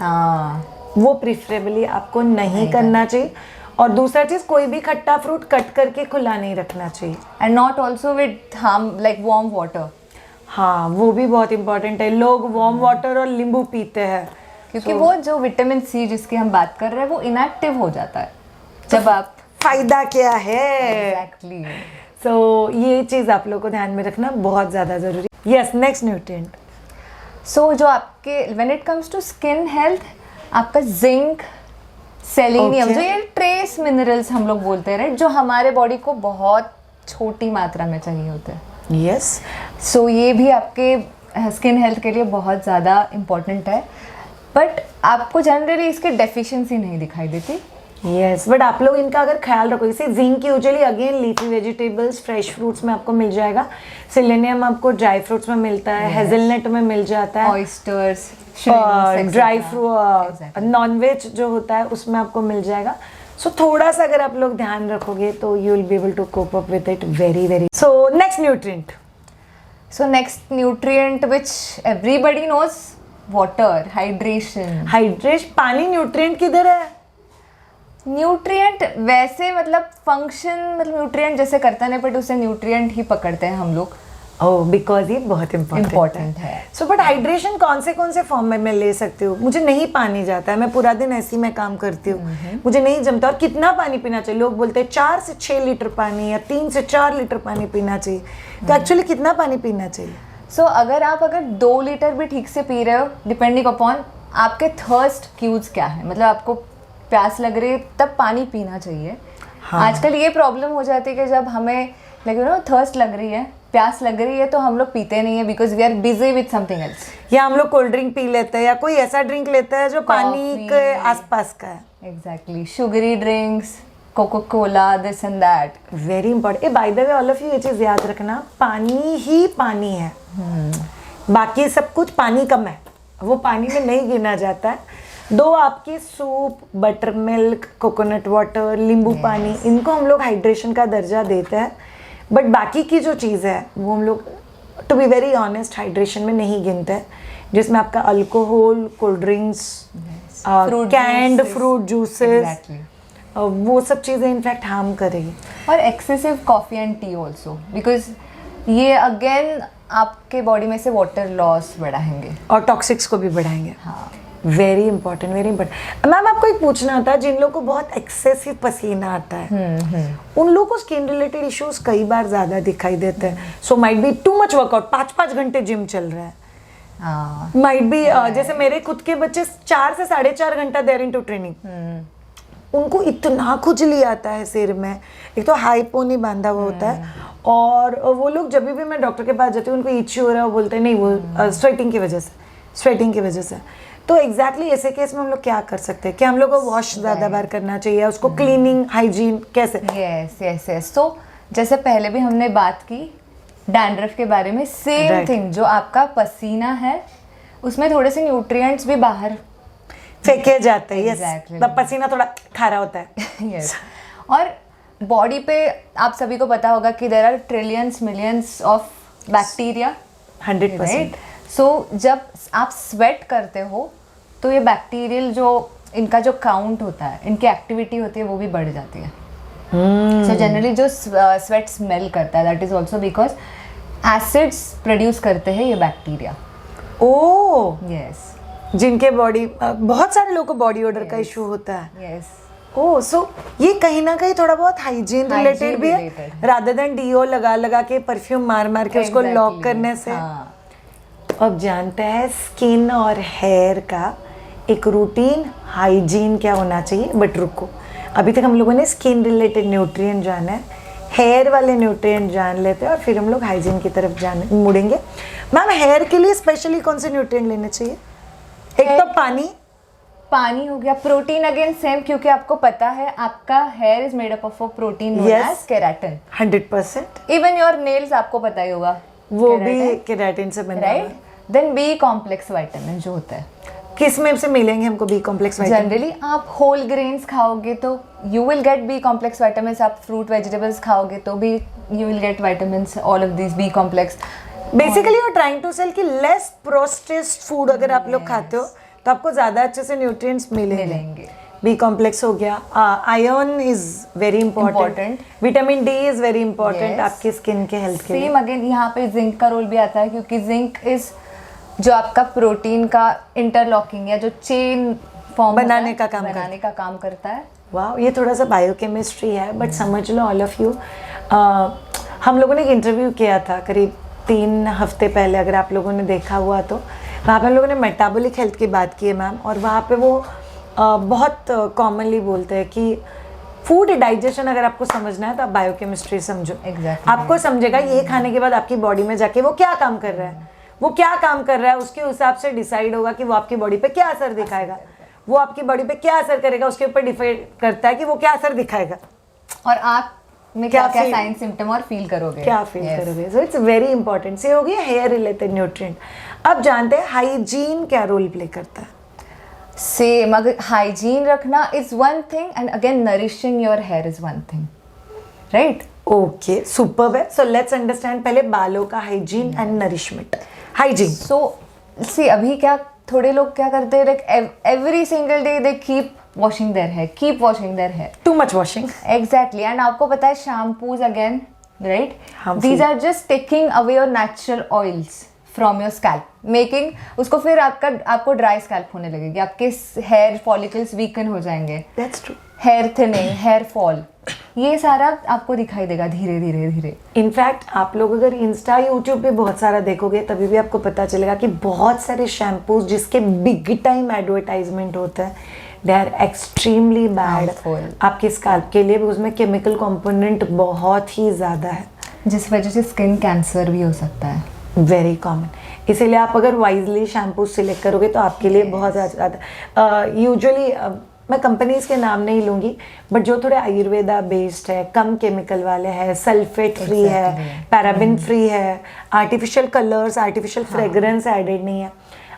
वो प्रिफरेबली आपको नहीं करना चाहिए. और दूसरा चीज़, कोई भी खट्टा फ्रूट कट करके खुला नहीं रखना चाहिए. And not also with harm like warm water. हाँ, वो भी बहुत इंपॉर्टेंट है. लोग वार्म वाटर और नींबू पीते हैं, क्योंकि वो जो विटामिन सी जिसकी हम बात कर रहे हैं, वो इनएक्टिव हो जाता है जब आप. फायदा क्या है? एग्जैक्टली. सो ये चीज़ आप लोग को ध्यान में रखना बहुत ज़्यादा ज़रूरी. Yes, next nutrient. सो जो आपके when it comes to skin health, आपका जिंक, सेलेनियम, जो ये ट्रेस मिनरल्स हम लोग बोलते हैं, राइट, जो हमारे बॉडी को बहुत छोटी मात्रा में चाहिए होते हैं. यस. सो ये भी आपके स्किन हेल्थ के लिए बहुत ज़्यादा इम्पोर्टेंट है, बट आपको जनरली इसकी डेफिशिएंसी नहीं दिखाई देती. यस, बट आप लोग इनका अगर ख्याल रखो. जैसे zinc usually again leafy vegetables, fresh fruits में आपको मिल जाएगा. सेलेनियम आपको ड्राई फ्रूट्स में मिलता है, हेजलनट में मिल जाता है, ऑयस्टर्स, ड्राई फ्रूट, नॉनवेज जो होता है उसमें आपको मिल जाएगा. सो थोड़ा सा अगर आप लोग ध्यान रखोगे तो you will be able to cope up with it very very. So next nutrient. So next nutrient which everybody knows, water, hydration. पानी न्यूट्रिएंट किधर है? न्यूट्रिएंट वैसे मतलब फंक्शन, मतलब न्यूट्रिएंट जैसे करता नहीं, बट उसे न्यूट्रिएंट ही पकड़ते हैं हम लोग. ओह, बिकॉज ये बहुत इम्पोर्टेंट है. सो बट हाइड्रेशन कौन से फॉर्म में मैं ले सकती हूँ? मुझे नहीं पानी जाता है, मैं पूरा दिन ऐसे ही मैं काम करती हूँ, मुझे नहीं जमता. और कितना पानी पीना चाहिए? लोग बोलते हैं 4 से 6 लीटर पानी या 3 से 4 लीटर पानी पीना चाहिए. तो एक्चुअली कितना पानी पीना चाहिए? सो अगर 2 लीटर भी ठीक से पी रहे हो, डिपेंडिंग अपॉन आपके थर्स्ट क्यूज क्या है, मतलब आपको प्यास लग रही है तब पानी पीना चाहिए. हाँ. आजकल ये प्रॉब्लम हो जाती है कि जब हमें थर्स्ट लग रही है, प्यास लग रही है, तो हम लोग पीते नहीं है because we are busy with something else. या हम लोग कोल्ड ड्रिंक पी लेते हैं, या कोई ऐसा ड्रिंक लेते हैं जो पानी के आसपास का है. Exactly. Sugary drinks, Coca Cola, this and that. Very important. By the way all of you, ये चीज़ याद रखना, पानी ही पानी है. बाकी सब कुछ पानी कम है, वो पानी में नहीं गिना जाता है. दो आपकी soup, butter milk, coconut water, नींबू पानी, इनको हम लोग हाइड्रेशन का दर्जा देते हैं. बट बाकी की जो चीज़ है वो हम लोग, to be very honest, hydration में नहीं गिनते हैं, जिसमें आपका alcohol, cold drinks, canned fruit juices, वो सब चीज़ें इनफैक्ट हार्म करेगी. और excessive coffee and tea also, because ये अगेन आपके बॉडी में से वाटर लॉस बढ़ाएंगे और टॉक्सिक्स को भी बढ़ाएंगे. हाँ. Very important, very important. Ma'am, आपको एक पूछना था, जिन लोगों को बहुत एक्सेसिव पसीना आता है, उन लोगों को स्किन रिलेटेड इश्यूज कई बार ज़्यादा दिखाई देते हैं. So might be too much workout, 5-5 घंटे जिम चल रहा है. माइट बी जैसे मेरे खुद के बच्चे 4 से 4.5 घंटा देर इनटू ट्रेनिंग. उनको इतना खुजली आता है सिर में, एक तो हाइपो नहीं बांधा हुआ होता है, और वो लोग जब भी मैं डॉक्टर के पास जाती हूँ उनको इची हो रहा है, वो बोलते हैं नहीं वो स्वेटिंग की वजह से। तो एग्जैक्टली ऐसे केस में हम लोग क्या कर सकते हैं? क्या हम लोग को वॉश ज़्यादा बार करना चाहिए, उसको क्लीनिंग हाइजीन कैसे? यस। तो जैसे पहले भी हमने बात की डैंड्रफ के बारे में, सेम थिंग, जो आपका पसीना है उसमें थोड़े से न्यूट्रिएंट्स भी बाहर फेंके जाते हैं। Exactly. तब पसीना थोड़ा खारा होता है। यस और बॉडी पे आप सभी को पता होगा कि there are trillions millions of bacteria, 100%। So जब आप स्वेट करते हो तो ये बैक्टीरियल जो इनका जो काउंट होता है, इनकी एक्टिविटी होती है, वो भी बढ़ जाती है। सो जनरली जो स्वेट स्मेल करता है, that is also because acids produce करते हैं ये बैक्टीरिया। ओह यस जिनके बॉडी, बहुत सारे लोगों को बॉडी ओडर का इशू होता है। यस ओह सो ये कहीं ना कहीं थोड़ा बहुत हाइजीन रिलेटेड भी है, रादर देन डीओ लगा के परफ्यूम मार के उसको लॉक करने से। अब जानते हैं स्किन और हेयर का एक रूटीन हाइजीन क्या होना चाहिए। बट रुको, अभी तक हम लोगों ने स्किन रिलेटेड न्यूट्रिएंट जाना है, हेयर वाले न्यूट्रिएंट जान लेते हैं और फिर हम लोग हाइजीन की तरफ मुड़ेंगे। मैम हेयर के लिए स्पेशली कौन से न्यूट्रिएंट लेने चाहिए? एक तो पानी हो गया, प्रोटीन अगेन सेम, क्योंकि आपको पता है आपका hair is made up of protein known as keratin. 100%। Even your nails आपको पता ही होगा, वो भी केराटिन से बना है, right? Then B complex vitamin जो होता है, किस में से मिलेंगे हमको बी कॉम्प्लेक्स विटामिन? जनरली आप होल ग्रेन्स खाओगे तो you will get B complex vitamin, आप फ्रूट वेजिटेबल्स खाओगे तो भी you will get vitamin, all of this B complex. Basically you are trying to sell कि लेस प्रोसेस्ड फूड अगर आप लोग खाते हो तो आपको ज्यादा अच्छे से न्यूट्रिएंट्स मिलेंगे। बी कॉम्प्लेक्स हो गया, iron is very important, vitamin D is very important आपकी स्किन के हेल्थ के लिए। सेम अगेन यहाँ पे जिंक का रोल भी आता है, क्योंकि जिंक इज जो आपका प्रोटीन का इंटरलॉकिंग या जो चेन फॉर्म बनाने का काम करता है। वाह, ये थोड़ा सा बायोकेमिस्ट्री है, बट समझ लो ऑल ऑफ यू, हम लोगों ने एक इंटरव्यू किया था करीब 3 हफ्ते पहले, अगर आप लोगों ने देखा हुआ तो वहाँ पे हम लोगों ने मेटाबॉलिक हेल्थ की बात की है मैम। और वहाँ पे वो बहुत कॉमनली बोलते हैं कि फूड डाइजेशन अगर आपको समझना है तो आप बायोकेमिस्ट्री समझो। Exactly. आपको समझेगा ये खाने के बाद आपकी बॉडी में जाके वो क्या काम कर रहा है, उसके हिसाब से डिसाइड होगा कि वो आपकी बॉडी पे क्या असर दिखाएगा, वो आपकी बॉडी पे क्या असर करेगा, उसके ऊपर डिपेंड करता है कि वो क्या असर दिखाएगा और आप में क्या साइन सिम्टम और फील करोगे, करोगे। So it's very important. से हो गया हेयर रिलेटेड न्यूट्रिएंट। अब जानते हैं हाइजीन क्या रोल प्ले करता है। सेम, अगर हाइजीन रखना is one thing and again nourishing your hair is one thing, right? Okay, superb है। सो लेट्स अंडरस्टैंड पहले बालों का hygiene and nourishment. Hygiene, so see अभी क्या थोड़े लोग क्या करते हैं, like every single day they keep washing their hair, too much washing. Exactly, and आपको पता है shampoos again, right, these are just taking away your natural oils from your scalp, making उसको फिर आपको ड्राई स्कैल्प होने लगेगी, आपके hair follicles weaken हो जाएंगे, that's true, hair thinning, hair fall, ये सारा आपको दिखाई देगा धीरे धीरे। इनफैक्ट आप लोग अगर इंस्टा यूट्यूब पे बहुत सारा देखोगे तभी भी आपको पता चलेगा कि बहुत सारे शैम्पूज जिसके बिग टाइम एडवर्टाइजमेंट होता है, दे आर एक्सट्रीमली बैड आपके स्कैल्प के लिए, उसमें केमिकल कंपोनेंट बहुत ही ज़्यादा है, जिस वजह से स्किन कैंसर भी हो सकता है, वेरी कॉमन। इसीलिए आप अगर वाइजली शैम्पू सिलेक्ट करोगे तो आपके लिए बहुत ज़्यादा यूजुअली मैं कंपनीज के नाम नहीं लूँगी, बट जो थोड़े आयुर्वेदा बेस्ड है, कम केमिकल वाले हैं, सल्फेट फ्री है, पैराबिन फ्री है, artificial colours, artificial fragrance added नहीं है,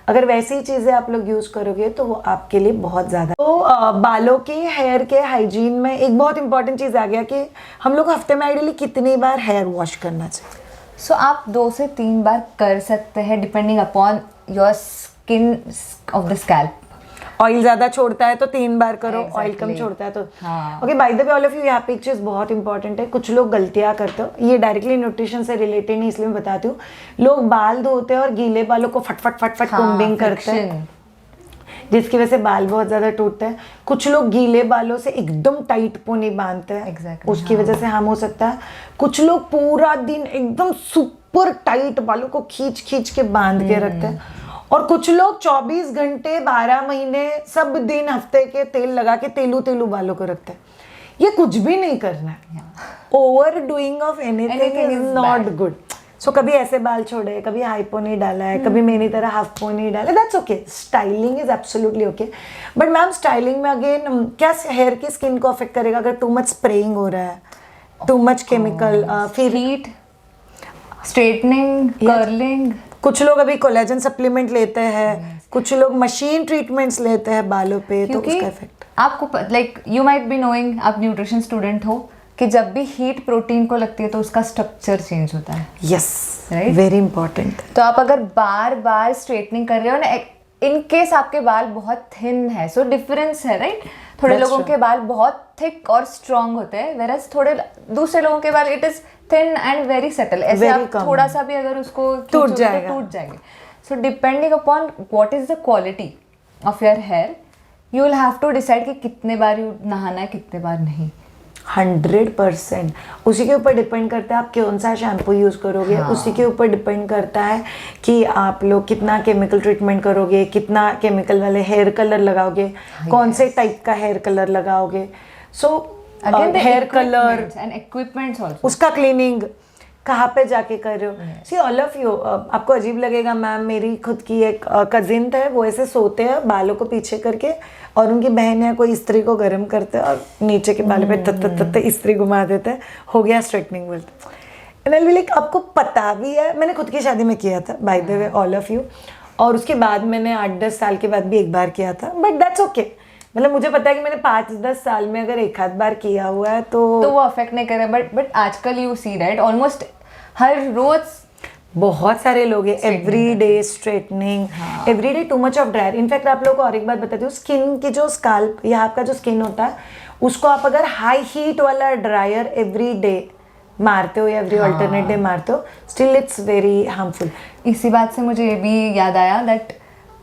अगर वैसी चीज़ें आप लोग यूज़ करोगे तो वो आपके लिए बहुत ज़्यादा। तो बालों के हेयर के हाइजीन में एक बहुत इंपॉर्टेंट चीज़ आ गया कि हम लोग हफ्ते में आइडियली कितनी बार हेयर वॉश करना चाहिए। सो आप 2 से 3 बार कर सकते हैं depending upon your skin of the scalp. Oil ज़्यादा छोड़ता है तो 3 बार करो, ऑयल कम छोड़ता है तो okay. Bye the way all of you, यहाँ पे एक चीज़ बहुत इंपॉर्टेंट है, कुछ लोग गलतियाँ करते हो, ये डायरेक्टली न्यूट्रिशन से रिलेटेड नहीं इसलिए मैं बताती हूँ, लोग बाल धोते हैं और गीले बालों को फट कोम्बिंग करते हैं, जिसकी वजह से बाल बहुत ज़्यादा टूटते हैं। कुछ लोग गीले बालों से एकदम टाइट पोनी बांधते हैं, उसकी वजह से हार्म हो सकता है। कुछ लोग पूरा दिन एकदम सुपर टाइट बालों को खींच के बांध के रखते हैं, और कुछ लोग 24 घंटे 12 महीने सब दिन हफ्ते के तेल लगा के तेलू तेलू बालों को रखते हैं। ये कुछ भी नहीं करना है। Over doing of anything is not good. So कभी ऐसे बाल छोड़े, कभी हाई पोनी डाला है, कभी मेरी तरह हाफ पोनी डाला, that's okay. Styling is absolutely okay. But ma'am styling में अगेन क्या हेयर की स्किन को अफेक्ट करेगा अगर टू मच स्प्रेइंग हो रहा है, टू मच केमिकल, फिर हीट, स्ट्रेटनिंग, कर्लिंग। कुछ लोग अभी कोलेजन सप्लीमेंट लेते हैं, कुछ लोग मशीन ट्रीटमेंट्स लेते हैं बालों पे, तो उसका इफेक्ट आपको like you might be knowing, आप न्यूट्रिशन स्टूडेंट हो, कि जब भी हीट प्रोटीन को लगती है तो उसका स्ट्रक्चर चेंज होता है। Yes, right, very important. तो आप अगर बार बार स्ट्रेटनिंग कर रहे हो ना, इन केस आपके बाल बहुत थिन है, सो डिफरेंस है, राइट। थोड़े लोगों के बाल बहुत थिक और स्ट्रॉन्ग होते हैं, वेरस थोड़े दूसरे लोगों के बाल it is thin and very subtle. ऐसे आप थोड़ा सा भी अगर उसको टूट जाएंगे। So depending upon what is the quality of your hair, you will have to decide कि कितने बार यू नहाना है, कितने बार नहीं। 100% उसी के ऊपर डिपेंड करता है आप कौन सा शैम्पू यूज़ करोगे। हाँ। उसी के ऊपर डिपेंड करता है कि आप लोग कितना केमिकल ट्रीटमेंट करोगे, कितना केमिकल वाले हेयर कलर लगाओगे, कौन से टाइप का हेयर कलर लगाओगे। So here colour and equipments also, उसका क्लीनिंग कहाँ पे जाके कर रहे हो। सी ऑल ऑफ यू, आपको अजीब लगेगा मैम, मेरी खुद की एक कजिन है, वो ऐसे सोते हैं बालों को पीछे करके और उनकी बहन है कोई इस्त्री को गर्म करते हैं और नीचे के बालों पे तत इस्त्री घुमा देते हैं, हो गया स्ट्रेटनिंग बोलते। एंड लाइक आपको पता भी है, मैंने खुद की शादी में किया था bye the way all of you, और उसके बाद मैंने 8-10 साल के बाद भी एक बार किया था, बट दैट्स ओके। मतलब मुझे पता है कि मैंने 5-10 साल में अगर एक आध बार किया हुआ है तो वो अफेक्ट नहीं करे। बट आजकल यू सी राइट, ऑलमोस्ट हर रोज बहुत सारे लोग हैं every day straightening, every day too much of dryer. In fact आप लोगों को और एक बात बताती हूँ, स्किन की जो स्काल्प या आपका जो स्किन होता है उसको आप अगर हाई हीट वाला ड्रायर एवरी डे मारते हो या एवरी अल्टरनेट डे मारते हो, स्टिल इट्स वेरी हार्मफुल। इसी बात से मुझे ये भी याद आया दैट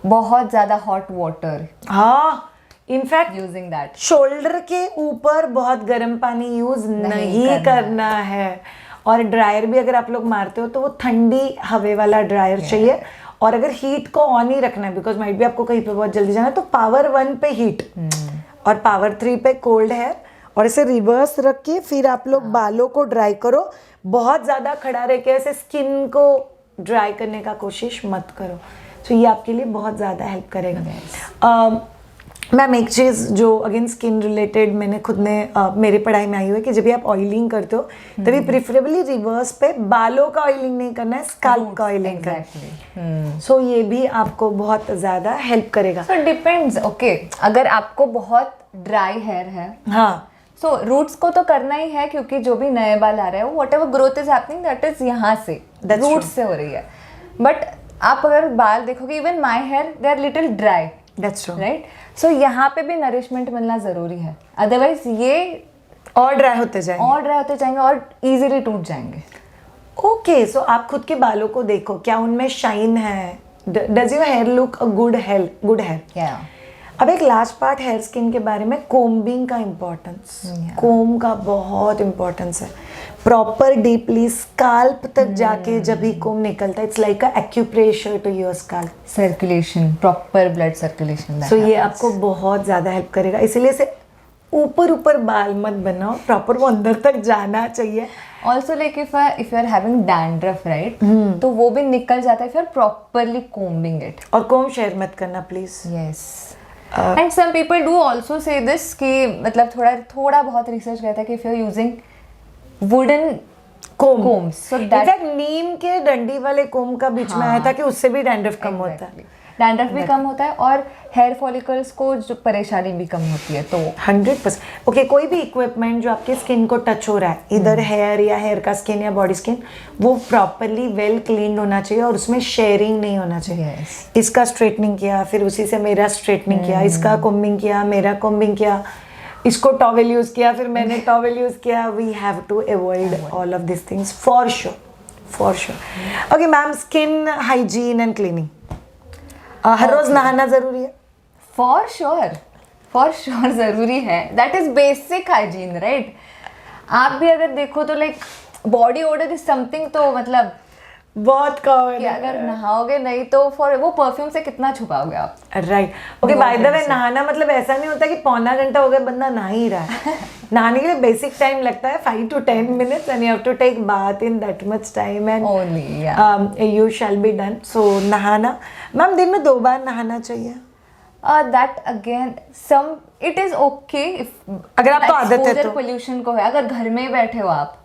बहुत ज़्यादा हॉट वाटर, हाँ इनफैक्ट यूजिंग दैट, शोल्डर के ऊपर बहुत गर्म पानी यूज नहीं करना है। और ड्रायर भी अगर आप लोग मारते हो तो वो ठंडी हवा वाला ड्रायर चाहिए। और अगर हीट को ऑन ही रखना है, बिकॉज माइट भी आपको कहीं पे बहुत जल्दी जाना है, तो पावर 1 पे हीट और पावर 3 पे कोल्ड है, और इसे रिवर्स रख के फिर आप लोग बालों को ड्राई करो। बहुत ज़्यादा खड़ा रह के ऐसे स्किन को ड्राई करने का कोशिश मत करो। तो ये आपके लिए बहुत ज़्यादा हेल्प करेगा। मैम एक चीज़ जो अगेन स्किन रिलेटेड मैंने खुद ने मेरी पढ़ाई में आई हुई है कि जब भी आप ऑयलिंग करते हो तभी प्रेफरेबली रिवर्स पे बालों का ऑयलिंग नहीं करना है, स्कैल्प का ऑयलिंग करना है। सो ये भी आपको बहुत ज़्यादा हेल्प करेगा। सो डिपेंड्स, ओके, अगर आपको बहुत ड्राई हेयर है, हाँ, सो रूट्स को तो करना ही है, क्योंकि जो भी नए बाल आ रहे हैं what ever growth is happening that is यहाँ से, रूट्स से हो रही है। बट आप अगर बाल देखोगे, even my hair they are little dry, that's true, right. So यहाँ पे भी नरिशमेंट मिलना जरूरी है, अदरवाइज ये और ड्राई होते जाएंगे और इजीली टूट जाएंगे। ओके, सो आप खुद के बालों को देखो, क्या उनमें शाइन है? Does your hair look a good hair? अब एक लास्ट पार्ट हेयर स्किन के बारे में, कोम्बिंग का इम्पोर्टेंस। कोम का बहुत इम्पोर्टेंस है। प्रॉपर डीपली स्काल्प तक जाके जब भी कोम निकलता है, it's like a acupressure to your scalp, circulation, proper blood circulation. So ये आपको बहुत ज़्यादा हेल्प करेगा। इसीलिए से ऊपर बाल मत बनाओ, प्रॉपर वो अंदर तक जाना चाहिए। Also like if you are having dandruff, right, तो वो भी निकल जाता है if you are properly combing it. और कोम शेयर मत करना please. Yes, and some people do also say this कि मतलब थोड़ा बहुत रिसर्च कहता है कि if you are using wooden combs, so that in fact नीम के डंडी वाले कोम का बीच में आया था कि उससे भी डैंड्रफ कम होता है। डैंड्रफ भी कम होता है और हेयर फॉलिकल्स को जो परेशानी भी कम होती है। तो 100% ओके, कोई भी इक्विपमेंट जो आपकी स्किन को टच हो रहा है, इधर हेयर या हेयर का स्किन या बॉडी स्किन, वो प्रॉपरली वेल क्लीन होना चाहिए और उसमें शेयरिंग नहीं होना चाहिए। इसका स्ट्रेटनिंग किया, फिर उसी से मेरा स्ट्रेटनिंग किया, इसका कोम्बिंग किया, मेरा कोम्बिंग किया, इसको टॉवेल यूज किया, फिर मैंने टॉवेल यूज किया। We have to avoid all of this things for sure. Okay ma'am, skin hygiene and cleaning हर रोज नहाना जरूरी है? फॉर श्योर जरूरी है। That is basic hygiene, right. आप भी अगर देखो तो like body odour is something, तो मतलब बहुत कॉमन कि अगर नहाओगे नहीं तो फॉर वो परफ्यूम से कितना छुपाओगे आप। राइट। ओके, बाय द वे नहाना मतलब ऐसा नहीं होता कि पौना घंटा हो गया बंदा नहा ही रहा है। नहाने के लिए बेसिक टाइम लगता है 5 to 10 minutes and you have to take bath in that much time and Only, you shall be done. So नहाना मैम दिन में 2 बार नहाना चाहिए। That again some it is okay if अगर आपको आदत है तो। पोल्यूशन को है, अगर घर में ही बैठे हो आप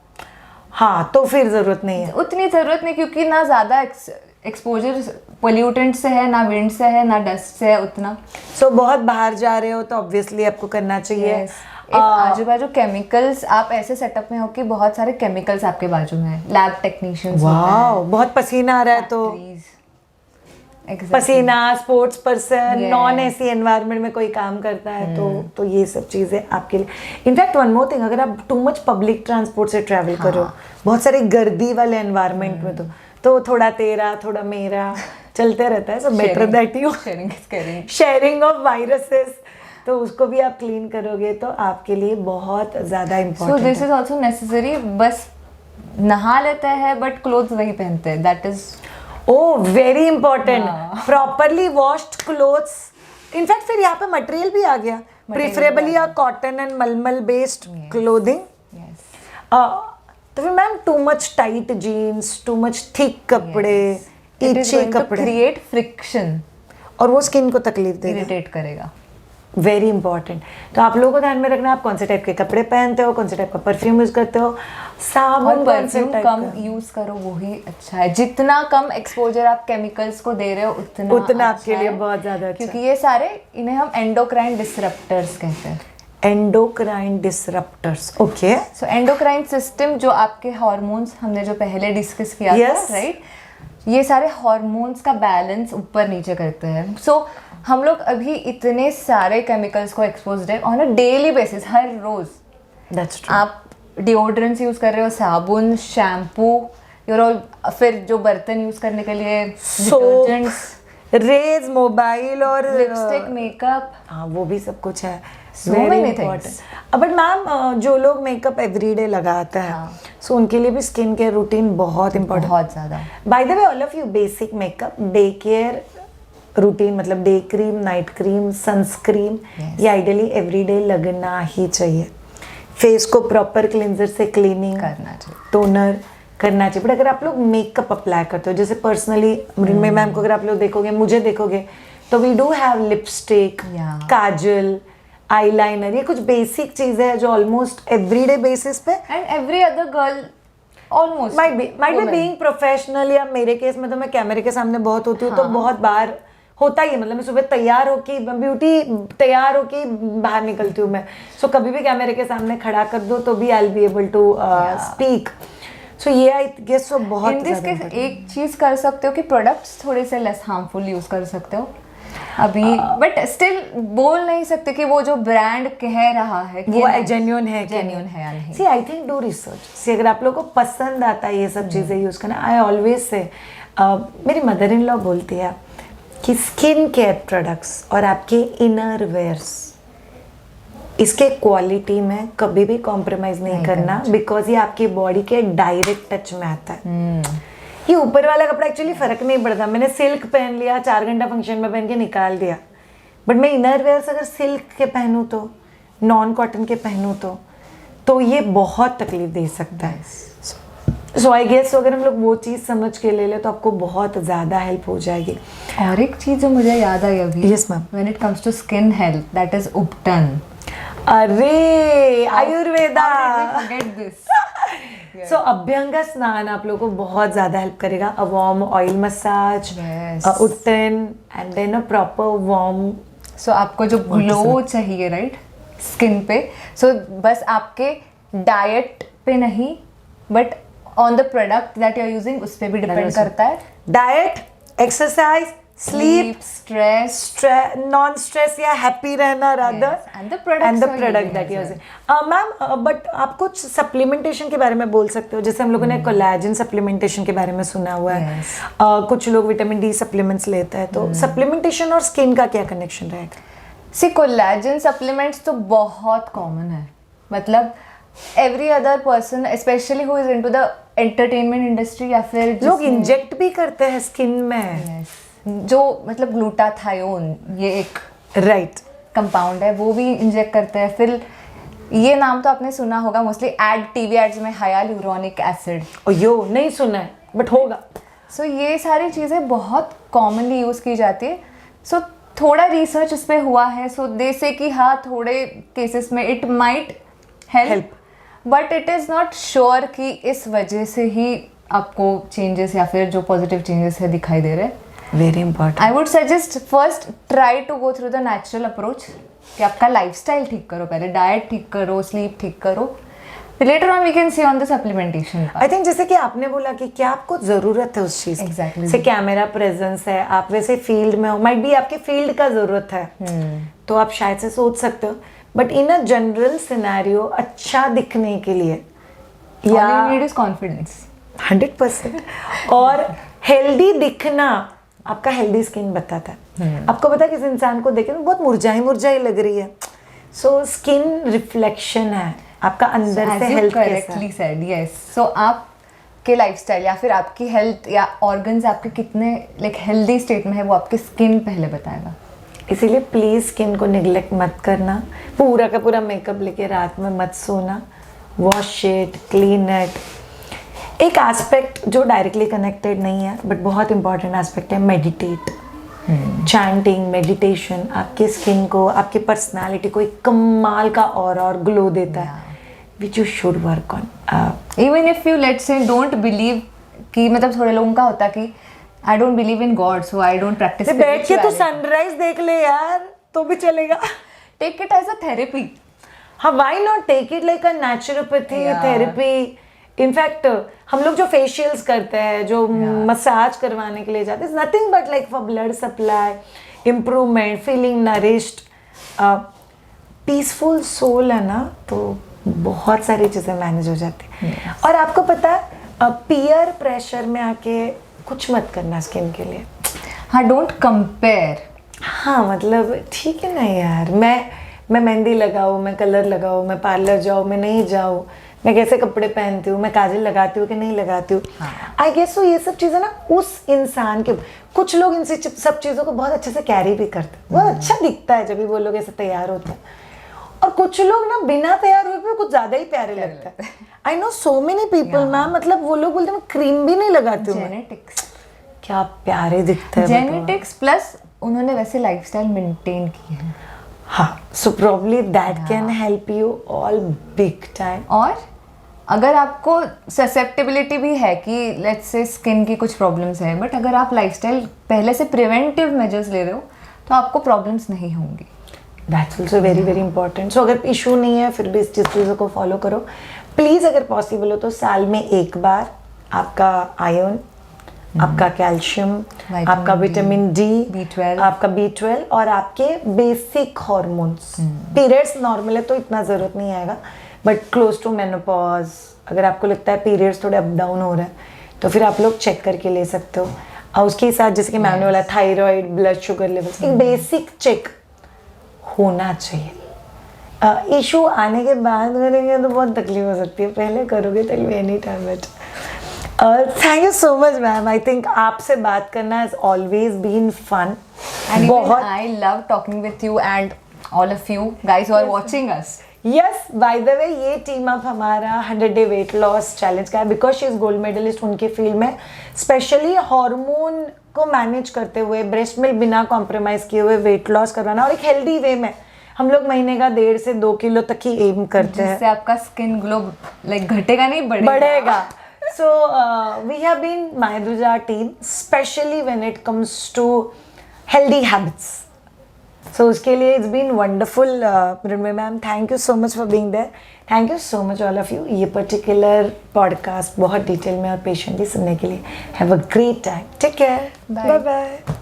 हाँ तो फिर जरूरत नहीं है, उतनी जरूरत नहीं, क्योंकि ना ज्यादा एक्सपोजर पोल्यूटेंट से है, ना विंड से है, ना डस्ट से है उतना। सो बहुत बाहर जा रहे हो तो ऑब्वियसली आपको करना चाहिए। आजू बाजू केमिकल्स, आप ऐसे सेटअप में हो कि बहुत सारे केमिकल्स आपके बाजू में है, लैब टेक्नीशियंस, वाओ बहुत पसीना आ रहा है तो पसीना, स्पोर्ट्स पर्सन, नॉन ऐसी एनवायरनमेंट में कोई काम करता है तो ये सब चीज़ें आपके लिए। इनफैक्ट वन मोर थिंग, अगर आप टू मच पब्लिक ट्रांसपोर्ट से ट्रैवल करो, बहुत सारी गर्दी वाले एनवायरनमेंट में तो थोड़ा तेरा थोड़ा मेरा चलते रहता है। So better that you sharing of viruses, तो उसको भी आप क्लीन करोगे तो आपके लिए बहुत ज़्यादा important. So this is also necessary. बस नहा लेते हैं बट क्लोथ्स वही पहनते हैं, that is very important. Properly washed clothes, in fact फिर यहाँ पे मटेरियल भी आ गया, प्रिफरेबली कॉटन एंड मलमल बेस्ड क्लोथिंग। तो फिर ma'am too much tight jeans, too much thick कपड़े, इचे कपड़े क्रिएट फ्रिक्शन और वो स्किन को तकलीफ देगा, इरिटेट करेगा। Very important. तो आप लोगों को ध्यान में रखना, आप कौन से टाइप के कपड़े पहनते हो, कौन से टाइप का परफ्यूम यूज करते हो, साबुन कौन से टाइप कम यूज करो वो ही अच्छा है। जितना कम एक्सपोजर आप केमिकल्स को दे रहे हो उतना अच्छा आपके लिए बहुत ज्यादा अच्छा। क्योंकि ये सारे, इन्हें हम एंडोक्राइन डिसरप्टर्स कहते हैं। Endocrine disruptors, okay. So endocrine system जो आपके हार्मोन्स, हमने जो पहले डिस्कस किया था, राइट, ये सारे हार्मोन्स का बैलेंस ऊपर नीचे करते हैं। सो हम लोग अभी इतने सारे केमिकल्स को एक्सपोज्ड है ऑन अ डेली बेसिस, हर रोज। That's true. आप डिओड्रेंट्स यूज कर रहे हो, साबुन, शैम्पू, फिर जो बर्तन यूज करने के लिए डिटर्जेंट्स, रेज, मोबाइल और लिपस्टिक, मेकअप, हाँ वो भी सब कुछ है। So many things. But ma'am जो लोग मेकअप एवरीडे लगाता है, सो उनके लिए भी स्किन केयर रूटीन बहुत इंपॉर्टेंट, बहुत ज्यादा। By the way all of you, basic makeup, day care routine मतलब day cream, night cream, sunscreen, ये आइडियली एवरीडे लगना ही चाहिए। फेस को प्रॉपर क्लिनजर से क्लीनिंग करना चाहिए, टोनर करना चाहिए। बट अगर आप लोग मेकअप अप्लाई करते हो, जैसे पर्सनली मृण्मयी मैम को अगर आप लोग देखोगे, मुझे देखोगे, तो we do have lipstick, kajal, eyeliner, ये कुछ बेसिक चीजें हैं जो ऑलमोस्ट एवरीडे बेसिस पे, and every other girl almost might be being professional, या मेरे केस में तो मैं कैमरे के सामने बहुत होती हूँ, तो बहुत बार होता ही है, मतलब मैं सुबह तैयार होके ब्यूटी तैयार होके बाहर निकलती हूँ मैं। सो कभी भी कैमरे के सामने खड़ा कर दो तो भी I will be able to speak. So ये आई गेस सो बहुत इन दिस केस एक चीज कर सकते हो कि प्रोडक्ट्स थोड़े से लेस हार्मफुल यूज कर सकते हो अभी, बट स्टिल बोल नहीं सकते कि वो जो ब्रांड कह रहा है वो जेन्युइन है या नहीं। सी आई थिंक डू रिसर्च। सी अगर आप लोगों को पसंद आता है ये सब चीज़ें यूज़ करना, आई ऑलवेज से, मेरी मदर इन लॉ बोलती है कि स्किन केयर प्रोडक्ट्स और आपके इनर वेयर्स, इसके क्वालिटी में कभी भी कॉम्प्रोमाइज़ नहीं करना, बिकॉज ये आपकी बॉडी के डायरेक्ट टच में आता है। ये ऊपर वाला कपड़ा एक्चुअली फर्क नहीं पड़ता, मैंने सिल्क पहन लिया, 4 घंटा फंक्शन में पहन के निकाल दिया, बट मैं इनर वेयर्स अगर सिल्क के पहनूँ तो, नॉन कॉटन के पहनूँ तो ये बहुत तकलीफ दे सकता है। सो आई गेस अगर हम लोग वो चीज़ समझ के ले ले तो आपको बहुत ज़्यादा हेल्प हो जाएगी। और एक चीज़ जो मुझे याद आई अभी, yes ma'am, when it comes to skin health, that is ubtan. अरे आयुर्वेदा, फॉरगेट दिस। सो अभ्यंग स्नान आप लोगों को बहुत ज़्यादा हेल्प करेगा। A warm oil massage, ubtan, and then a proper warm. So आपको जो ग्लो चाहिए राइट स्किन पे, सो बस आपके डाइट पे नहीं but on the product that you are using उस पे भी डिपेंड करता है। Diet, exercise, sleep, stress, non stress या हैप्पी रहना rather, and the product that you are. Ma'am but आप कुछ सप्लीमेंटेशन के बारे में बोल सकते हो, जैसे हम लोगों ने कोलैजन सप्लीमेंटेशन के बारे में सुना हुआ है, कुछ लोग विटामिन डी सप्लीमेंट्स लेते हैं, तो सप्लीमेंटेशन और स्किन का क्या कनेक्शन रहेगा? सी कोलैजन सप्लीमेंट्स तो बहुत कॉमन है, मतलब every other person specially who is into the entertainment industry या फिर लोग इंजेक्ट भी करते हैं स्किन में। जो मतलब ग्लूटाथायोन, ये एक राइट कंपाउंड है, वो भी इंजेक्ट करते हैं। फिर ये नाम तो आपने सुना होगा मोस्टली टीवी एड्स में, हाइलुरोनिक एसिड। यो नहीं सुना है बट होगा। सो ये सारी चीज़ें बहुत कॉमनली यूज़ की जाती है। सो थोड़ा रिसर्च इस पे हुआ है। सो दे से कि हाँ, थोड़े केसेस में it might help, but it is not sure कि इस वजह से ही आपको चेंजेस या फिर जो पॉजिटिव चेंजेस है दिखाई दे रहे हैं। Very important. I would suggest first try to go through the natural approach, कि आपका लाइफस्टाइल ठीक करो, पहले डाइट ठीक करो, स्लीप ठीक करो, later on we can see on the supplementation. I think जैसे कि आपने बोला कि क्या आपको जरूरत है उस चीज की, Exactly. जैसे कैमरा प्रेजेंस है, आप वैसे फील्ड में हो, माइट बी आपके फील्ड का जरूरत है, तो आप शायद से सोच सकते हो, but in a general scenario अच्छा दिखने के लिए All you need is confidence. 100% और हेल्दी दिखना आपका हेल्दी स्किन बताता है। आपको पता है किस इंसान को देखे बहुत मुरझाई मुरझाई लग रही है, सो स्किन रिफ्लेक्शन है आपका अंदर से हेल्थ कैसा है। Correctly said, yes. सो आपके लाइफस्टाइल या फिर आपकी हेल्थ या ऑर्गन्स आपके कितने लाइक हेल्दी स्टेट में है, वो आपके स्किन पहले बताएगा। इसीलिए प्लीज स्किन को निगलेक्ट मत करना, पूरा का पूरा मेकअप लेके रात में मत सोना, वॉश इट, क्लीन इट। एक एस्पेक्ट जो डायरेक्टली कनेक्टेड नहीं है बट बहुत इंपॉर्टेंट एस्पेक्ट है, मेडिटेट। चैंटिंग, मेडिटेशन आपके स्किन को, आपकी पर्सनालिटी को एक कमाल का और ग्लो देता है, which you should work on. Even if you let's say don't believe, कि मतलब थोड़े लोगों का होता है कि I don't believe in God so I don't practice. बैठ के तो सनराइज देख ले यार, तो भी चलेगा। Take it as a therapy. हाँ, why not take it like a naturopathy therapy. In fact हम लोग जो फेशियल्स करते हैं, जो मसाज करवाने के लिए जाते हैं, nothing but like for blood supply, improvement, feeling nourished, peaceful soul है ना, तो बहुत सारी चीज़ें मैनेज हो जाती हैं। और आपको पता है पीयर प्रेशर में आके कुछ मत करना स्किन के लिए। हाँ, डोंट कंपेयर। हाँ, मतलब ठीक है ना यार, मैं मेहंदी लगाऊँ, मैं कलर लगाऊँ, मैं पार्लर जाऊँ, मैं नहीं जाऊँ, मैं कैसे कपड़े पहनती हूँ, मैं काजल लगाती हूँ कि नहीं लगाती हूँ। आई गेस सो ये सब चीज़ें ना उस इंसान के, कुछ लोग इन सब चीज़ों को बहुत अच्छे से कैरी भी करते हैं, बहुत अच्छा दिखता है जब भी वो लोग ऐसे तैयार होते हैं, और कुछ लोग ना बिना तैयार हुए भी कुछ ज़्यादा ही प्यारे लगते हैं। I know so many people ma'am, मतलब वो लोग बोलते हैं मैं क्रीम भी नहीं लगाती हूँ, जेनेटिक्स, क्या प्यारे दिखते हैं। जेनेटिक्स प्लस उन्होंने वैसे लाइफस्टाइल मेंटेन की है। हाँ, so probably that can help you all big time. और अगर आपको ससेप्टेबिलिटी भी है कि लेट्स से स्किन की कुछ प्रॉब्लम्स है, बट अगर आप लाइफस्टाइल पहले से प्रिवेंटिव मेजर्स ले रहे हो तो आपको प्रॉब्लम्स नहीं होंगी। That's also very very important. So अगर इशू नहीं है फिर भी इस चीज़ों को फॉलो करो प्लीज़। अगर पॉसिबल हो तो साल में एक बार आपका आयरन, आपका कैल्शियम, आपका विटामिन डी, B12, आपका B12 और आपके बेसिक हॉर्मोन्स। पीरियड्स नॉर्मल है तो इतना ज़रूरत नहीं आएगा, बट क्लोज टू मेनोपॉज अगर आपको लगता है पीरियड्स थोड़े अप डाउन हो रहे हैं तो फिर आप लोग चेक करके ले सकते हो। और उसके साथ जैसे कि मैंने बोला थायराइड, ब्लड शुगर लेवल्स, एक बेसिक चेक होना चाहिए। इशू आने के बाद करेंगे तो बहुत तकलीफ हो सकती है, पहले करोगे तो any time bet. Thank you so much ma'am. I think आपसे बात करना हैज ऑलवेज बीन फन। बहुत I love talking with you and all of you guys who are watching us. Yes, by the way ये team up हमारा 100 day weight loss challenge का है, because she is gold medalist उनके field में, especially hormone को manage करते हुए, breast milk बिना कॉम्प्रोमाइज किए हुए वेट लॉस करवाना, और एक हेल्दी वे में। हम लोग महीने का 1.5 से 2 किलो तक ही एम करते हैं, जिससे आपका स्किन ग्लो लाइक घटेगा नहीं, बढ़ेगा। So we have been Mayaduja team, especially when it comes to healthy habits. So उसके लिए it's been wonderful, Mrunmayee ma'am. Thank you so much for being there. Thank you so much all of you. ये particular podcast बहुत detail में और patiently सुनने के लिए. Have a great time. Take care. Bye. Bye.